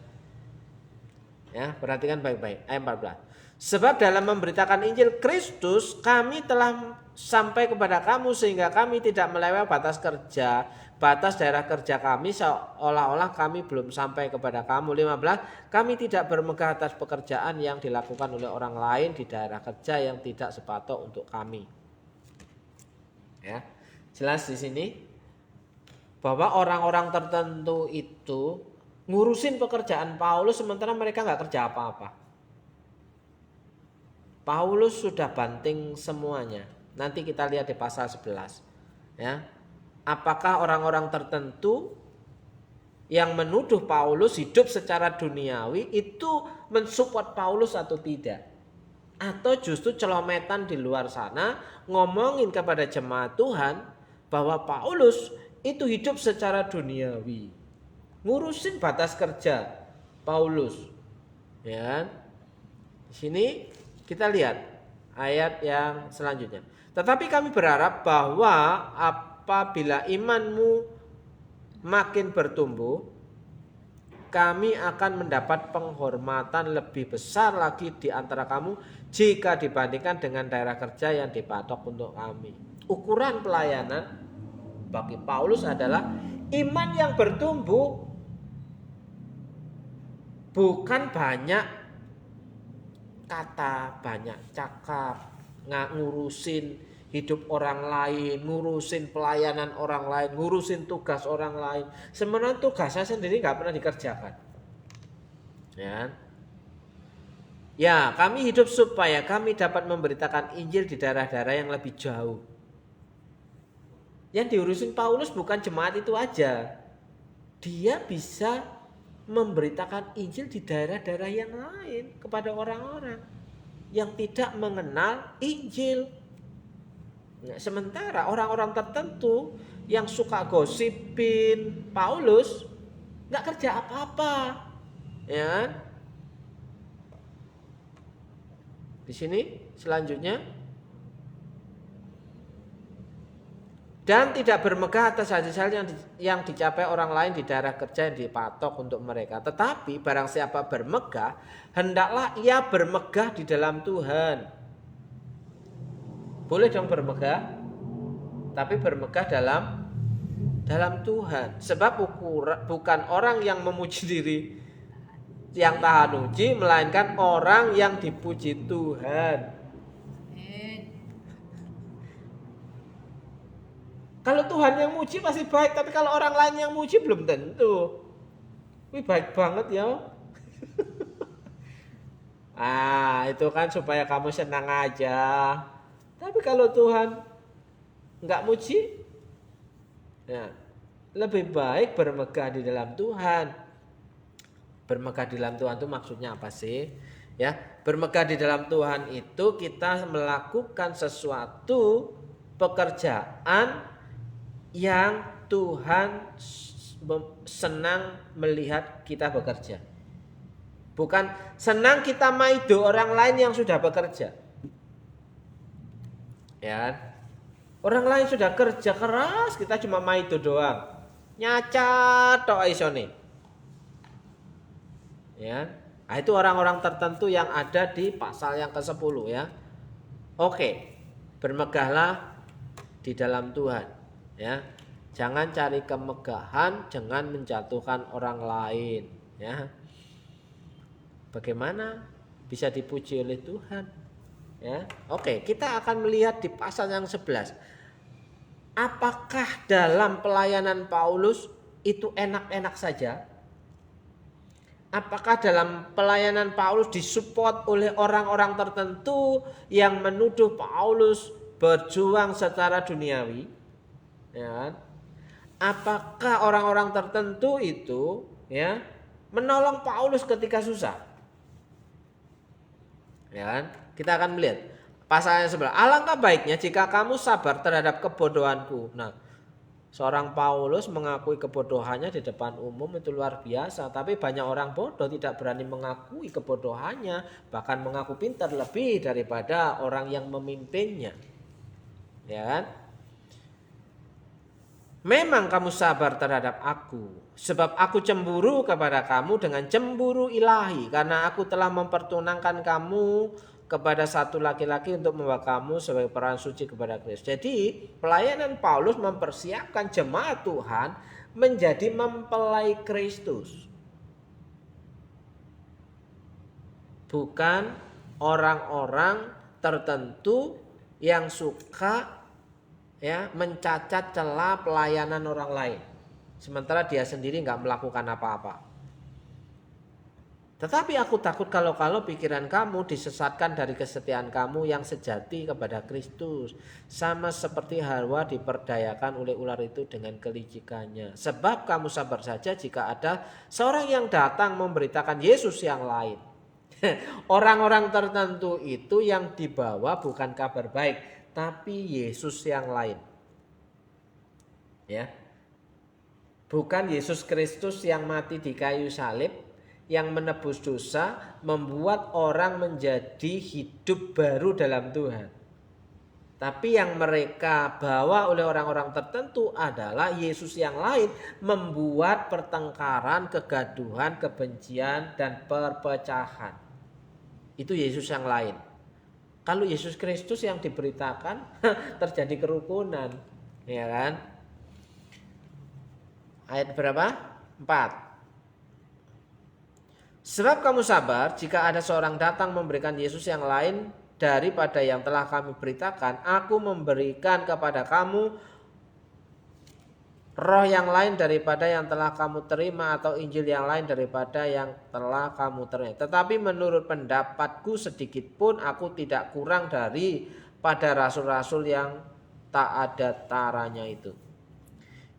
[SPEAKER 3] Ya, perhatikan baik-baik ayat 14. Sebab dalam memberitakan Injil Kristus kami telah sampai kepada kamu sehingga kami tidak melewati batas kerja, batas daerah kerja kami seolah-olah kami belum sampai kepada kamu. 15. Kami tidak bermegah atas pekerjaan yang dilakukan oleh orang lain di daerah kerja yang tidak sepatok untuk kami. Ya, jelas di sini bahwa orang-orang tertentu itu ngurusin pekerjaan Paulus sementara mereka nggak kerja apa-apa. Paulus sudah banting semuanya. Nanti kita lihat di pasal 11. Ya. Apakah orang-orang tertentu yang menuduh Paulus hidup secara duniawi itu mensupport Paulus atau tidak? Atau justru celometan di luar sana ngomongin kepada jemaat Tuhan bahwa Paulus itu hidup secara duniawi. Ngurusin batas kerja Paulus. Ya. Di sini kita lihat ayat yang selanjutnya. Tetapi kami berharap bahwa apabila imanmu makin bertumbuh, kami akan mendapat penghormatan lebih besar lagi di antara kamu jika dibandingkan dengan daerah kerja yang dipatok untuk kami. Ukuran pelayanan bagi Paulus adalah iman yang bertumbuh, bukan banyak kata, banyak cakap, ngurusin hidup orang lain, ngurusin pelayanan orang lain, ngurusin tugas orang lain. Sebenarnya tugasnya sendiri nggak pernah dikerjakan. Ya, kami hidup supaya kami dapat memberitakan Injil di daerah-daerah yang lebih jauh. Yang diurusin Paulus bukan jemaat itu aja. Dia bisa memberitakan Injil di daerah-daerah yang lain kepada orang-orang yang tidak mengenal Injil. Nah, sementara orang-orang tertentu yang suka gosipin Paulus nggak kerja apa-apa, ya kan? Di sini selanjutnya, dan tidak bermegah atas hasil yang dicapai orang lain di daerah kerja yang dipatok untuk mereka. Tetapi barang siapa bermegah, hendaklah ia bermegah di dalam Tuhan. Boleh dong bermegah, tapi bermegah dalam Tuhan. Sebab bukan orang yang memuji diri yang tahan uji, melainkan orang yang dipuji Tuhan. Kalau Tuhan yang muji pasti baik, tapi kalau orang lain yang muji belum tentu. Wih, baik banget ya. Itu kan supaya kamu senang aja. Tapi kalau Tuhan nggak muji, ya, lebih baik bermegah di dalam Tuhan. Bermegah di dalam Tuhan itu maksudnya apa sih? Ya, bermegah di dalam Tuhan itu kita melakukan sesuatu pekerjaan yang Tuhan senang melihat kita bekerja. Bukan senang kita maido orang lain yang sudah bekerja. Ya. Orang lain sudah kerja keras, kita cuma maido doang. Nyacat tok isone. Ya. Nah, itu orang-orang tertentu yang ada di pasal yang ke-10 ya. Oke. Bermegahlah di dalam Tuhan. Ya, jangan cari kemegahan, jangan menjatuhkan orang lain. Ya, bagaimana bisa dipuji oleh Tuhan? Ya, oke, kita akan melihat di pasal yang 11. Apakah dalam pelayanan Paulus itu enak-enak saja? Apakah dalam pelayanan Paulus disupport oleh orang-orang tertentu yang menuduh Paulus berjuang secara duniawi? Ya, apakah orang-orang tertentu itu ya menolong Paulus ketika susah? Ya, kita akan melihat pasalnya sebelah. Alangkah baiknya jika kamu sabar terhadap kebodohanku. Nah, seorang Paulus mengakui kebodohannya di depan umum itu luar biasa. Tapi banyak orang bodoh tidak berani mengakui kebodohannya, bahkan mengaku pintar lebih daripada orang yang memimpinnya. Ya kan? Memang kamu sabar terhadap aku, sebab aku cemburu kepada kamu dengan cemburu ilahi, karena aku telah mempertunangkan kamu kepada satu laki-laki untuk membawa kamu sebagai peran suci kepada Kristus. Jadi pelayanan Paulus mempersiapkan jemaat Tuhan menjadi mempelai Kristus. Bukan orang-orang tertentu yang suka ya mencacat celah pelayanan orang lain, sementara dia sendiri nggak melakukan apa-apa. Tetapi aku takut kalau pikiran kamu disesatkan dari kesetiaan kamu yang sejati kepada Kristus, sama seperti Hawa diperdayakan oleh ular itu dengan kelicikannya. Sebab kamu sabar saja jika ada seorang yang datang memberitakan Yesus yang lain. Orang-orang tertentu itu yang dibawa bukan kabar baik, tapi Yesus yang lain. Ya. Bukan Yesus Kristus yang mati di kayu salib, yang menebus dosa, membuat orang menjadi hidup baru dalam Tuhan. Tapi yang mereka bawa oleh orang-orang tertentu adalah Yesus yang lain, membuat pertengkaran, kegaduhan, kebencian, dan perpecahan. Itu Yesus yang lain. Kalau Yesus Kristus yang diberitakan terjadi kerukunan, ya kan? Ayat berapa? 4. Sebab kamu sabar jika ada seorang datang memberikan Yesus yang lain daripada yang telah kami beritakan, aku memberikan kepada kamu roh yang lain daripada yang telah kamu terima, atau Injil yang lain daripada yang telah kamu terima. Tetapi menurut pendapatku sedikit pun aku tidak kurang daripada rasul-rasul yang tak ada taranya itu.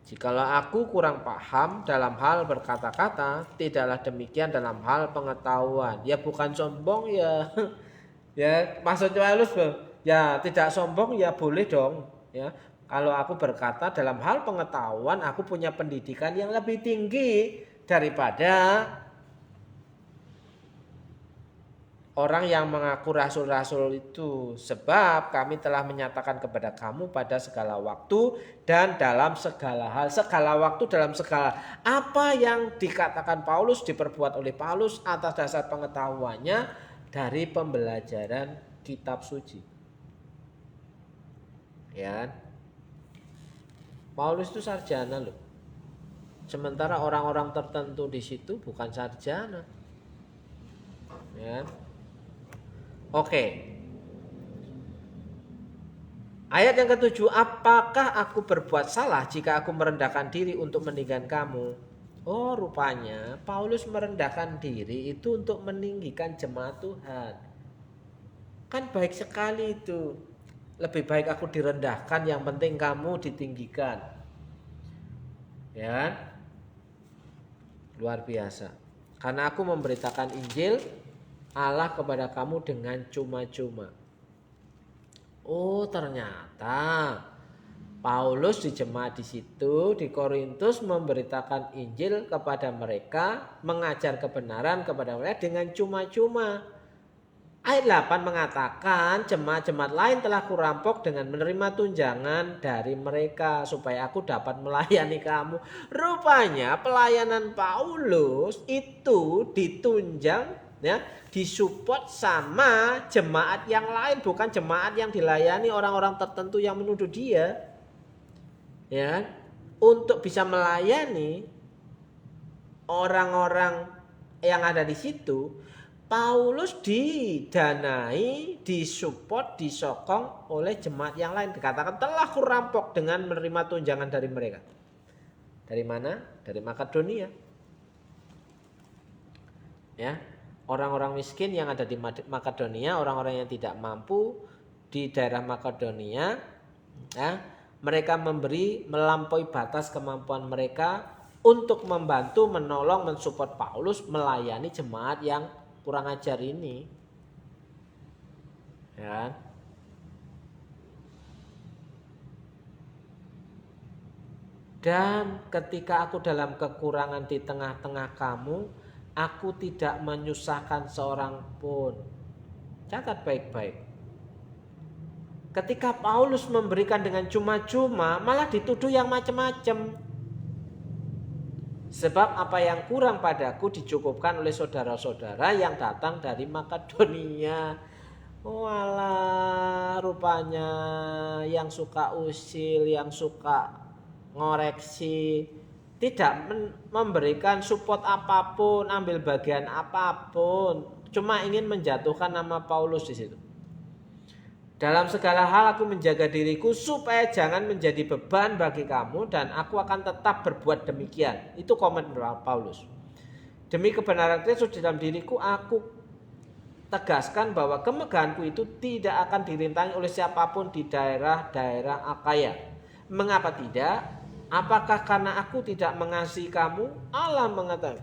[SPEAKER 3] Jikalau aku kurang paham dalam hal berkata-kata, tidaklah demikian dalam hal pengetahuan. Ya bukan sombong ya. Ya maksudnya Paulus Ya tidak sombong ya boleh dong ya. Kalau aku berkata dalam hal pengetahuan aku punya pendidikan yang lebih tinggi daripada orang yang mengaku rasul-rasul itu, sebab kami telah menyatakan kepada kamu pada segala waktu dan dalam segala hal. Segala waktu dalam segala apa yang dikatakan Paulus diperbuat oleh Paulus atas dasar pengetahuannya dari pembelajaran kitab suci. Ya. Paulus itu sarjana loh. Sementara orang-orang tertentu di situ bukan sarjana. Ya. Oke. Ayat yang ketujuh, apakah aku berbuat salah jika aku merendahkan diri untuk meninggikan kamu? Oh, rupanya Paulus merendahkan diri itu untuk meninggikan jemaat Tuhan. Kan baik sekali itu. Lebih baik aku direndahkan, yang penting kamu ditinggikan. Ya. Luar biasa. Karena aku memberitakan Injil Allah kepada kamu dengan cuma-cuma. Oh, ternyata Paulus di jemaat di situ di Korintus memberitakan Injil kepada mereka, mengajar kebenaran kepada mereka dengan cuma-cuma. Ayat 8 mengatakan jemaat-jemaat lain telah kurampok dengan menerima tunjangan dari mereka supaya aku dapat melayani kamu. Rupanya pelayanan Paulus itu ditunjang, ya, disupport sama jemaat yang lain, bukan jemaat yang dilayani orang-orang tertentu yang menuduh dia. Ya, untuk bisa melayani orang-orang yang ada di situ, Paulus didanai, disupport, disokong oleh jemaat yang lain. Dikatakan telah kurampok dengan menerima tunjangan dari mereka. Dari mana? Dari Makedonia. Ya, orang-orang miskin yang ada di Makedonia, orang-orang yang tidak mampu di daerah Makedonia, ya, mereka memberi melampaui batas kemampuan mereka untuk membantu, menolong, mensupport Paulus melayani jemaat yang kurang ajar ini. Ya. Dan ketika aku dalam kekurangan di tengah-tengah kamu, aku tidak menyusahkan seorang pun. Catat baik-baik. Ketika Paulus memberikan dengan cuma-cuma, malah dituduh yang macam-macam. Sebab apa yang kurang padaku dicukupkan oleh saudara-saudara yang datang dari Makedonia. Walah, rupanya yang suka usil, yang suka ngoreksi, tidak memberikan support apapun, ambil bagian apapun, cuma ingin menjatuhkan nama Paulus di situ. Dalam segala hal aku menjaga diriku supaya jangan menjadi beban bagi kamu, dan aku akan tetap berbuat demikian. Itu komen Paulus. Demi kebenaran Kristus dalam diriku, aku tegaskan bahwa kemegahanku itu tidak akan dirintangi oleh siapapun di daerah-daerah Akaya. Mengapa tidak? Apakah karena aku tidak mengasihi kamu? Allah mengatakan.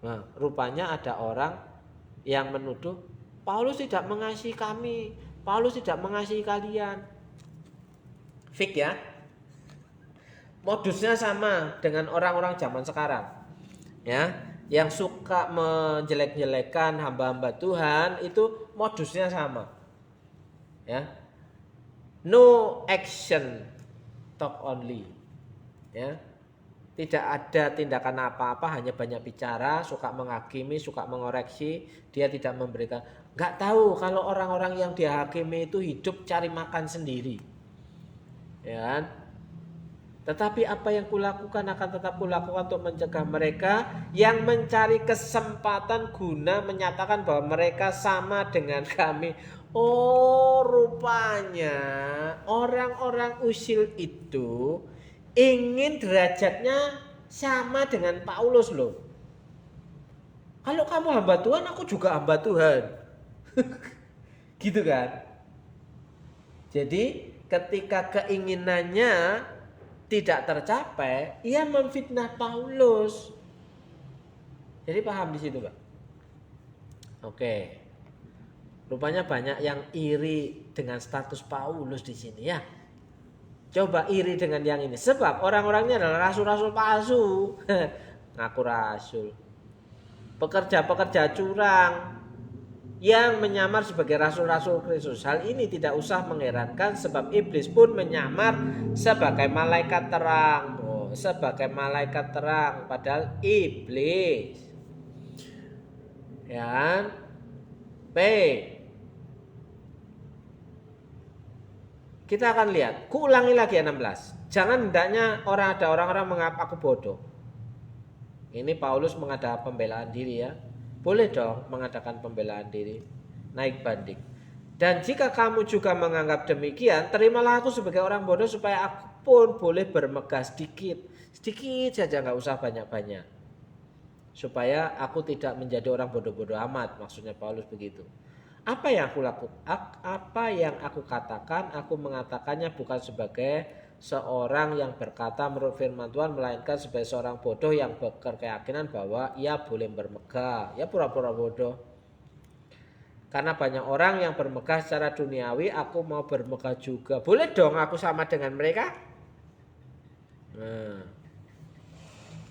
[SPEAKER 3] Nah, rupanya ada orang yang menuduh Paulus tidak mengasihi kami, Paulus tidak mengasihi kalian. Fik ya. Modusnya sama dengan orang-orang zaman sekarang. Ya, yang suka menjelek-jelekan hamba-hamba Tuhan itu modusnya sama. Ya. No action, talk only. Ya. Tidak ada tindakan apa-apa, hanya banyak bicara, suka menghakimi, suka mengoreksi, dia tidak memberikan. Gak tahu kalau orang-orang yang dihakimi itu hidup cari makan sendiri. Ya. Tetapi apa yang kulakukan akan tetap kulakukan untuk mencegah mereka yang mencari kesempatan guna menyatakan bahwa mereka sama dengan kami. Oh, rupanya orang-orang usil itu ingin derajatnya sama dengan Paulus loh. Kalau kamu hamba Tuhan, aku juga hamba Tuhan. Gitu kan? Jadi ketika keinginannya tidak tercapai, ia memfitnah Paulus. Jadi paham di situ, Pak? Oke. Rupanya banyak yang iri dengan status Paulus di sini ya. Coba iri dengan yang ini. Sebab orang-orangnya adalah rasul-rasul palsu. Ngaku rasul. Pekerja-pekerja curang yang menyamar sebagai rasul-rasul Kristus. Hal ini tidak usah mengherankan sebab iblis pun menyamar sebagai malaikat terang. Sebagai malaikat terang padahal iblis. Ya. B. Kita akan lihat, kuulangi lagi 16. Jangan hendaknya ada orang-orang menganggap aku bodoh. Ini Paulus mengadakan pembelaan diri ya. Boleh dong mengadakan pembelaan diri. Naik banding. Dan jika kamu juga menganggap demikian, terimalah aku sebagai orang bodoh supaya aku pun boleh bermegah sedikit. Sedikit saja, gak usah banyak-banyak. Supaya aku tidak menjadi orang bodoh-bodoh amat. Maksudnya Paulus begitu. Apa yang aku lakukan? Apa yang aku katakan? Aku mengatakannya bukan sebagai seorang yang berkata menurut firman Tuhan, melainkan sebagai seorang bodoh yang berkeyakinan bahwa ia boleh bermegah. Ya pura-pura bodoh. Karena banyak orang yang bermegah secara duniawi, aku mau bermegah juga. Boleh dong aku sama dengan mereka? Nah,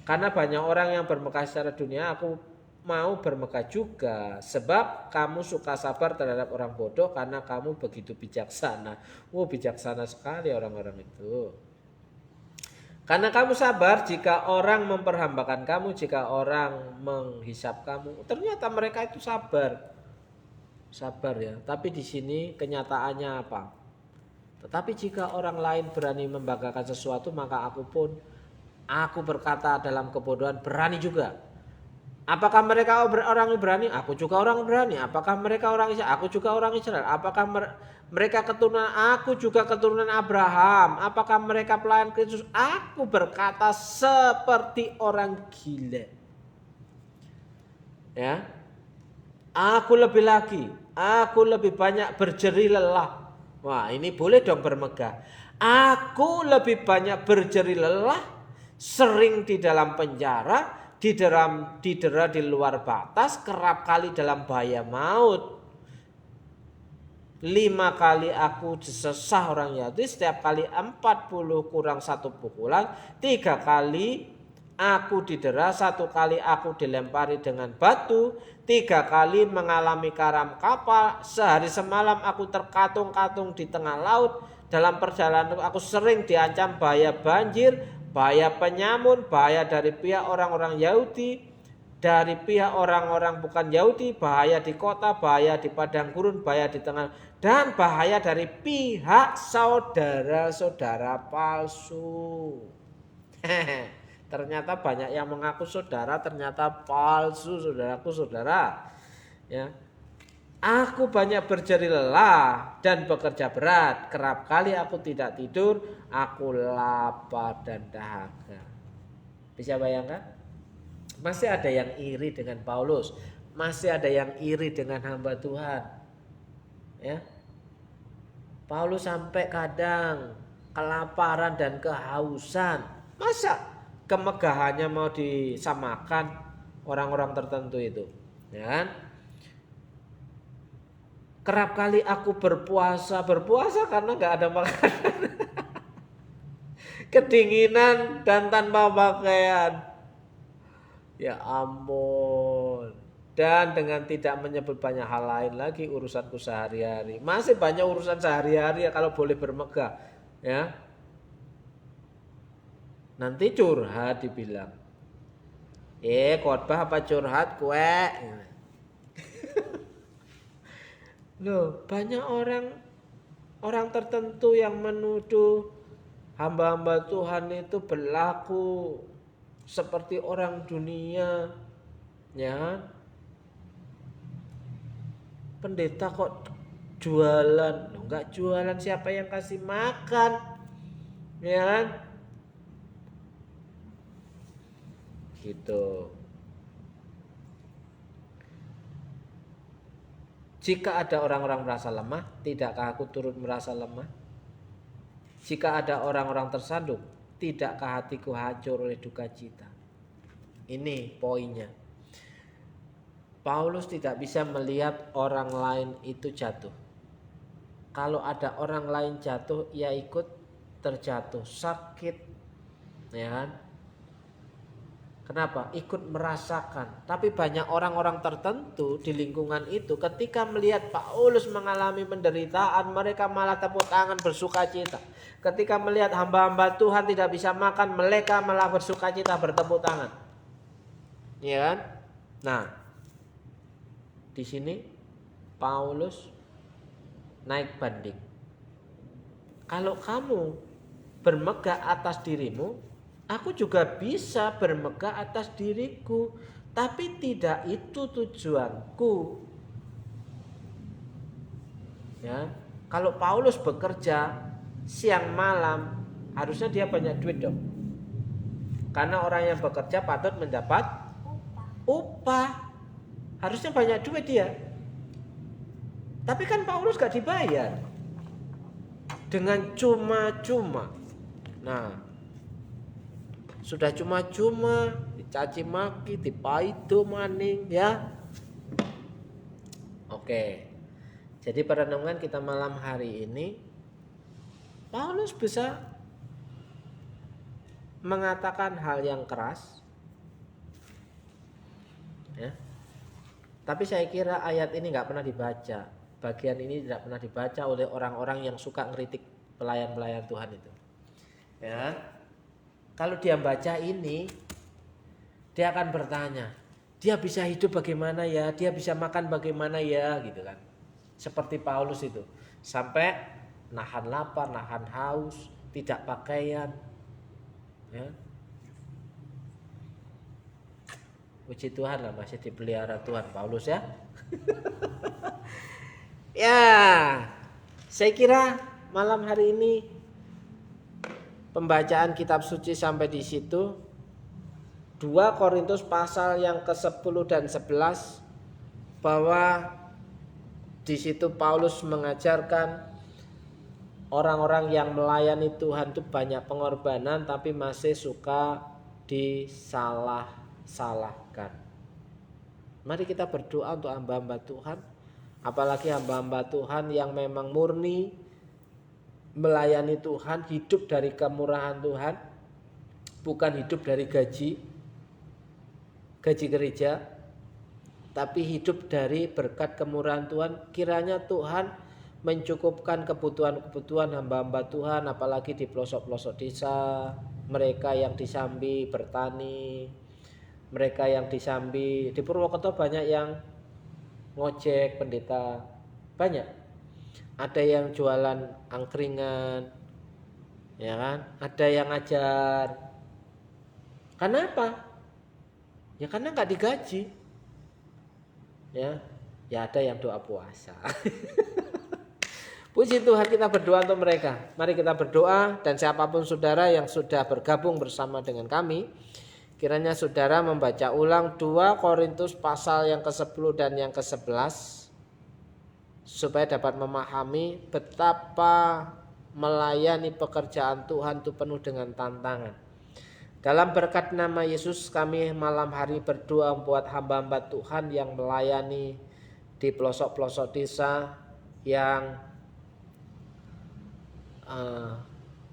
[SPEAKER 3] karena banyak orang yang bermegah secara dunia, aku mau bermegah juga. Sebab kamu suka sabar terhadap orang bodoh karena kamu begitu bijaksana. Bijaksana sekali orang-orang itu. Karena kamu sabar jika orang memperhambakan kamu, jika orang menghisap kamu. Ternyata mereka itu sabar. Sabar ya. Tapi di sini kenyataannya apa? Tetapi jika orang lain berani membanggakan sesuatu, maka aku berkata dalam kebodohan berani juga. Apakah mereka orang berani? Aku juga orang berani. Apakah mereka orang Israel? Aku juga orang Israel. Apakah mereka keturunan? Aku juga keturunan Abraham. Apakah mereka pelayan Kristus? Aku berkata seperti orang gila. Ya. Aku lebih lagi. Aku lebih banyak berjeri lelah. Wah, ini boleh dong bermegah. Aku lebih banyak berjeri lelah, sering di dalam penjara, didera di luar batas, kerap kali dalam bahaya maut. 5 kali aku disesah orang Yahudi, setiap kali 40 kurang 1 pukulan. 3 kali aku didera, 1 kali aku dilempari dengan batu. 3 kali mengalami karam kapal. Sehari semalam aku terkatung-katung di tengah laut. Dalam perjalanan aku sering diancam bahaya banjir, bahaya penyamun, bahaya dari pihak orang-orang Yahudi, dari pihak orang-orang bukan Yahudi, bahaya di kota, bahaya di padang gurun, bahaya di tengah, dan bahaya dari pihak saudara-saudara palsu. Ternyata banyak yang mengaku saudara, ternyata palsu, saudaraku saudara. Ya. Aku banyak berjeri lelah dan bekerja berat. Kerap kali aku tidak tidur. Aku lapar dan dahaga. Bisa bayangkan? Masih ada yang iri dengan Paulus. Masih ada yang iri dengan hamba Tuhan. Ya. Paulus sampai kadang kelaparan dan kehausan. Masa kemegahannya mau disamakan orang-orang tertentu itu? Ya kan? Kerap kali aku berpuasa karena gak ada makanan. Kedinginan dan tanpa pakaian. Ya ampun. Dan dengan tidak menyebut banyak hal lain lagi urusanku sehari-hari. Masih banyak urusan sehari-hari ya kalau boleh bermegah. Ya. Nanti curhat dibilang. Khotbah apa curhat kue? Loh, banyak orang tertentu yang menuduh hamba-hamba Tuhan itu berlaku seperti orang dunia, ya. Pendeta kok jualan? Loh, enggak jualan, siapa yang kasih makan? Ya kan? Gitu. Jika ada orang-orang merasa lemah, tidakkah aku turut merasa lemah? Jika ada orang-orang tersandung, tidakkah hatiku hancur oleh duka cita? Ini poinnya. Paulus tidak bisa melihat orang lain itu jatuh. Kalau ada orang lain jatuh, ia ikut terjatuh, sakit, ya kan? Kenapa? Ikut merasakan. Tapi banyak orang-orang tertentu di lingkungan itu ketika melihat Paulus mengalami penderitaan, mereka malah tepuk tangan bersukacita. Ketika melihat hamba-hamba Tuhan tidak bisa makan, mereka malah bersukacita bertepuk tangan. Ya kan? Nah, di sini Paulus naik banding. Kalau kamu bermegah atas dirimu, aku juga bisa bermegah atas diriku, tapi tidak itu tujuanku. Ya, kalau Paulus bekerja siang malam, harusnya dia banyak duit dong. Karena orang yang bekerja patut mendapat upah. Harusnya banyak duit dia. Tapi kan Paulus gak dibayar. Dengan cuma-cuma. Nah, sudah cuma-cuma dicaci maki, dipaido maning ya. Oke. Jadi perenungan kita malam hari ini, Paulus bisa mengatakan hal yang keras. Ya. Tapi saya kira ayat ini nggak pernah dibaca. Bagian ini tidak pernah dibaca oleh orang-orang yang suka ngeritik pelayan-pelayan Tuhan itu. Ya. Kalau dia baca ini, dia akan bertanya, dia bisa hidup bagaimana ya? Dia bisa makan bagaimana ya? Gitu kan. Seperti Paulus itu, sampai nahan lapar, nahan haus, tidak pakaian. Ya. Puji Tuhan lah, masih dipelihara Tuhan Paulus ya. Ya, saya kira malam hari ini pembacaan kitab suci sampai di situ. 2 Korintus pasal yang ke-10 dan 11, bahwa di situ Paulus mengajarkan orang-orang yang melayani Tuhan itu banyak pengorbanan tapi masih suka disalah-salahkan. Mari kita berdoa untuk hamba-hamba Tuhan, apalagi hamba-hamba Tuhan yang memang murni melayani Tuhan, hidup dari kemurahan Tuhan, bukan hidup dari gaji gereja, tapi hidup dari berkat kemurahan Tuhan. Kiranya Tuhan mencukupkan kebutuhan-kebutuhan hamba-hamba Tuhan, apalagi di pelosok-pelosok desa, mereka yang di Sambi bertani, mereka yang di Sambi, di Purwokerto banyak yang ngojek, pendeta, banyak. Ada yang jualan angkringan, ya kan? Ada yang ngajar. Kenapa? Ya karena nggak digaji. Ya ada yang doa puasa. Puji Tuhan, kita berdoa untuk mereka. Mari kita berdoa, dan siapapun saudara yang sudah bergabung bersama dengan kami, kiranya saudara membaca ulang 2 Korintus pasal yang ke-10 dan yang ke-11 supaya dapat memahami betapa melayani pekerjaan Tuhan itu penuh dengan tantangan. Dalam berkat nama Yesus, kami malam hari berdoa buat hamba-hamba Tuhan yang melayani di pelosok-pelosok desa, yang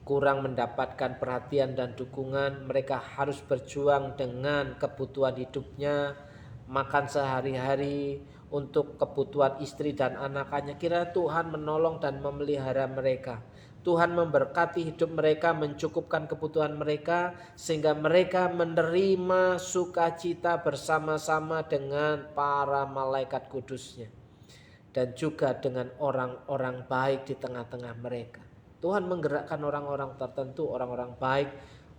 [SPEAKER 3] kurang mendapatkan perhatian dan dukungan. Mereka harus berjuang dengan kebutuhan hidupnya, makan sehari-hari, untuk kebutuhan istri dan anak-anaknya. Kira Tuhan menolong dan memelihara mereka. Tuhan memberkati hidup mereka, mencukupkan kebutuhan mereka, sehingga mereka menerima sukacita bersama-sama dengan para malaikat kudusnya, dan juga dengan orang-orang baik di tengah-tengah mereka. Tuhan menggerakkan orang-orang tertentu, orang-orang baik,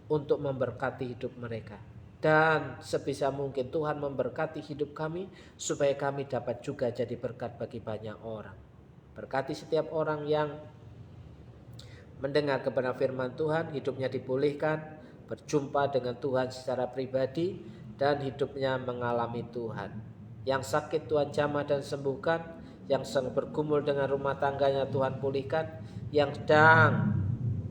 [SPEAKER 3] untuk memberkati hidup mereka. Dan sebisa mungkin Tuhan memberkati hidup kami, supaya kami dapat juga jadi berkat bagi banyak orang. Berkati setiap orang yang mendengar kebenaran firman Tuhan, hidupnya dipulihkan, berjumpa dengan Tuhan secara pribadi, dan hidupnya mengalami Tuhan. Yang sakit Tuhan jamah dan sembuhkan, yang sedang bergumul dengan rumah tangganya Tuhan pulihkan, yang sedang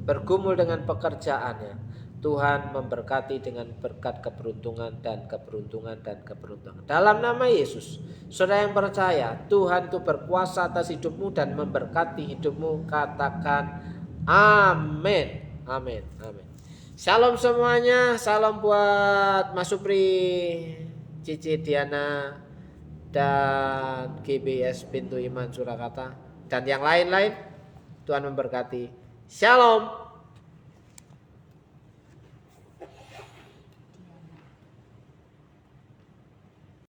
[SPEAKER 3] bergumul dengan pekerjaannya Tuhan memberkati dengan berkat keberuntungan dan keberuntungan dan keberuntungan. Dalam nama Yesus, saudara yang percaya Tuhan itu berkuasa atas hidupmu dan memberkati hidupmu. Katakan amin. Amin. Amin. Shalom semuanya. Salam buat Mas Supri, Cici Diana, dan GBS Pintu Iman Surakarta, dan yang lain-lain. Tuhan memberkati. Shalom.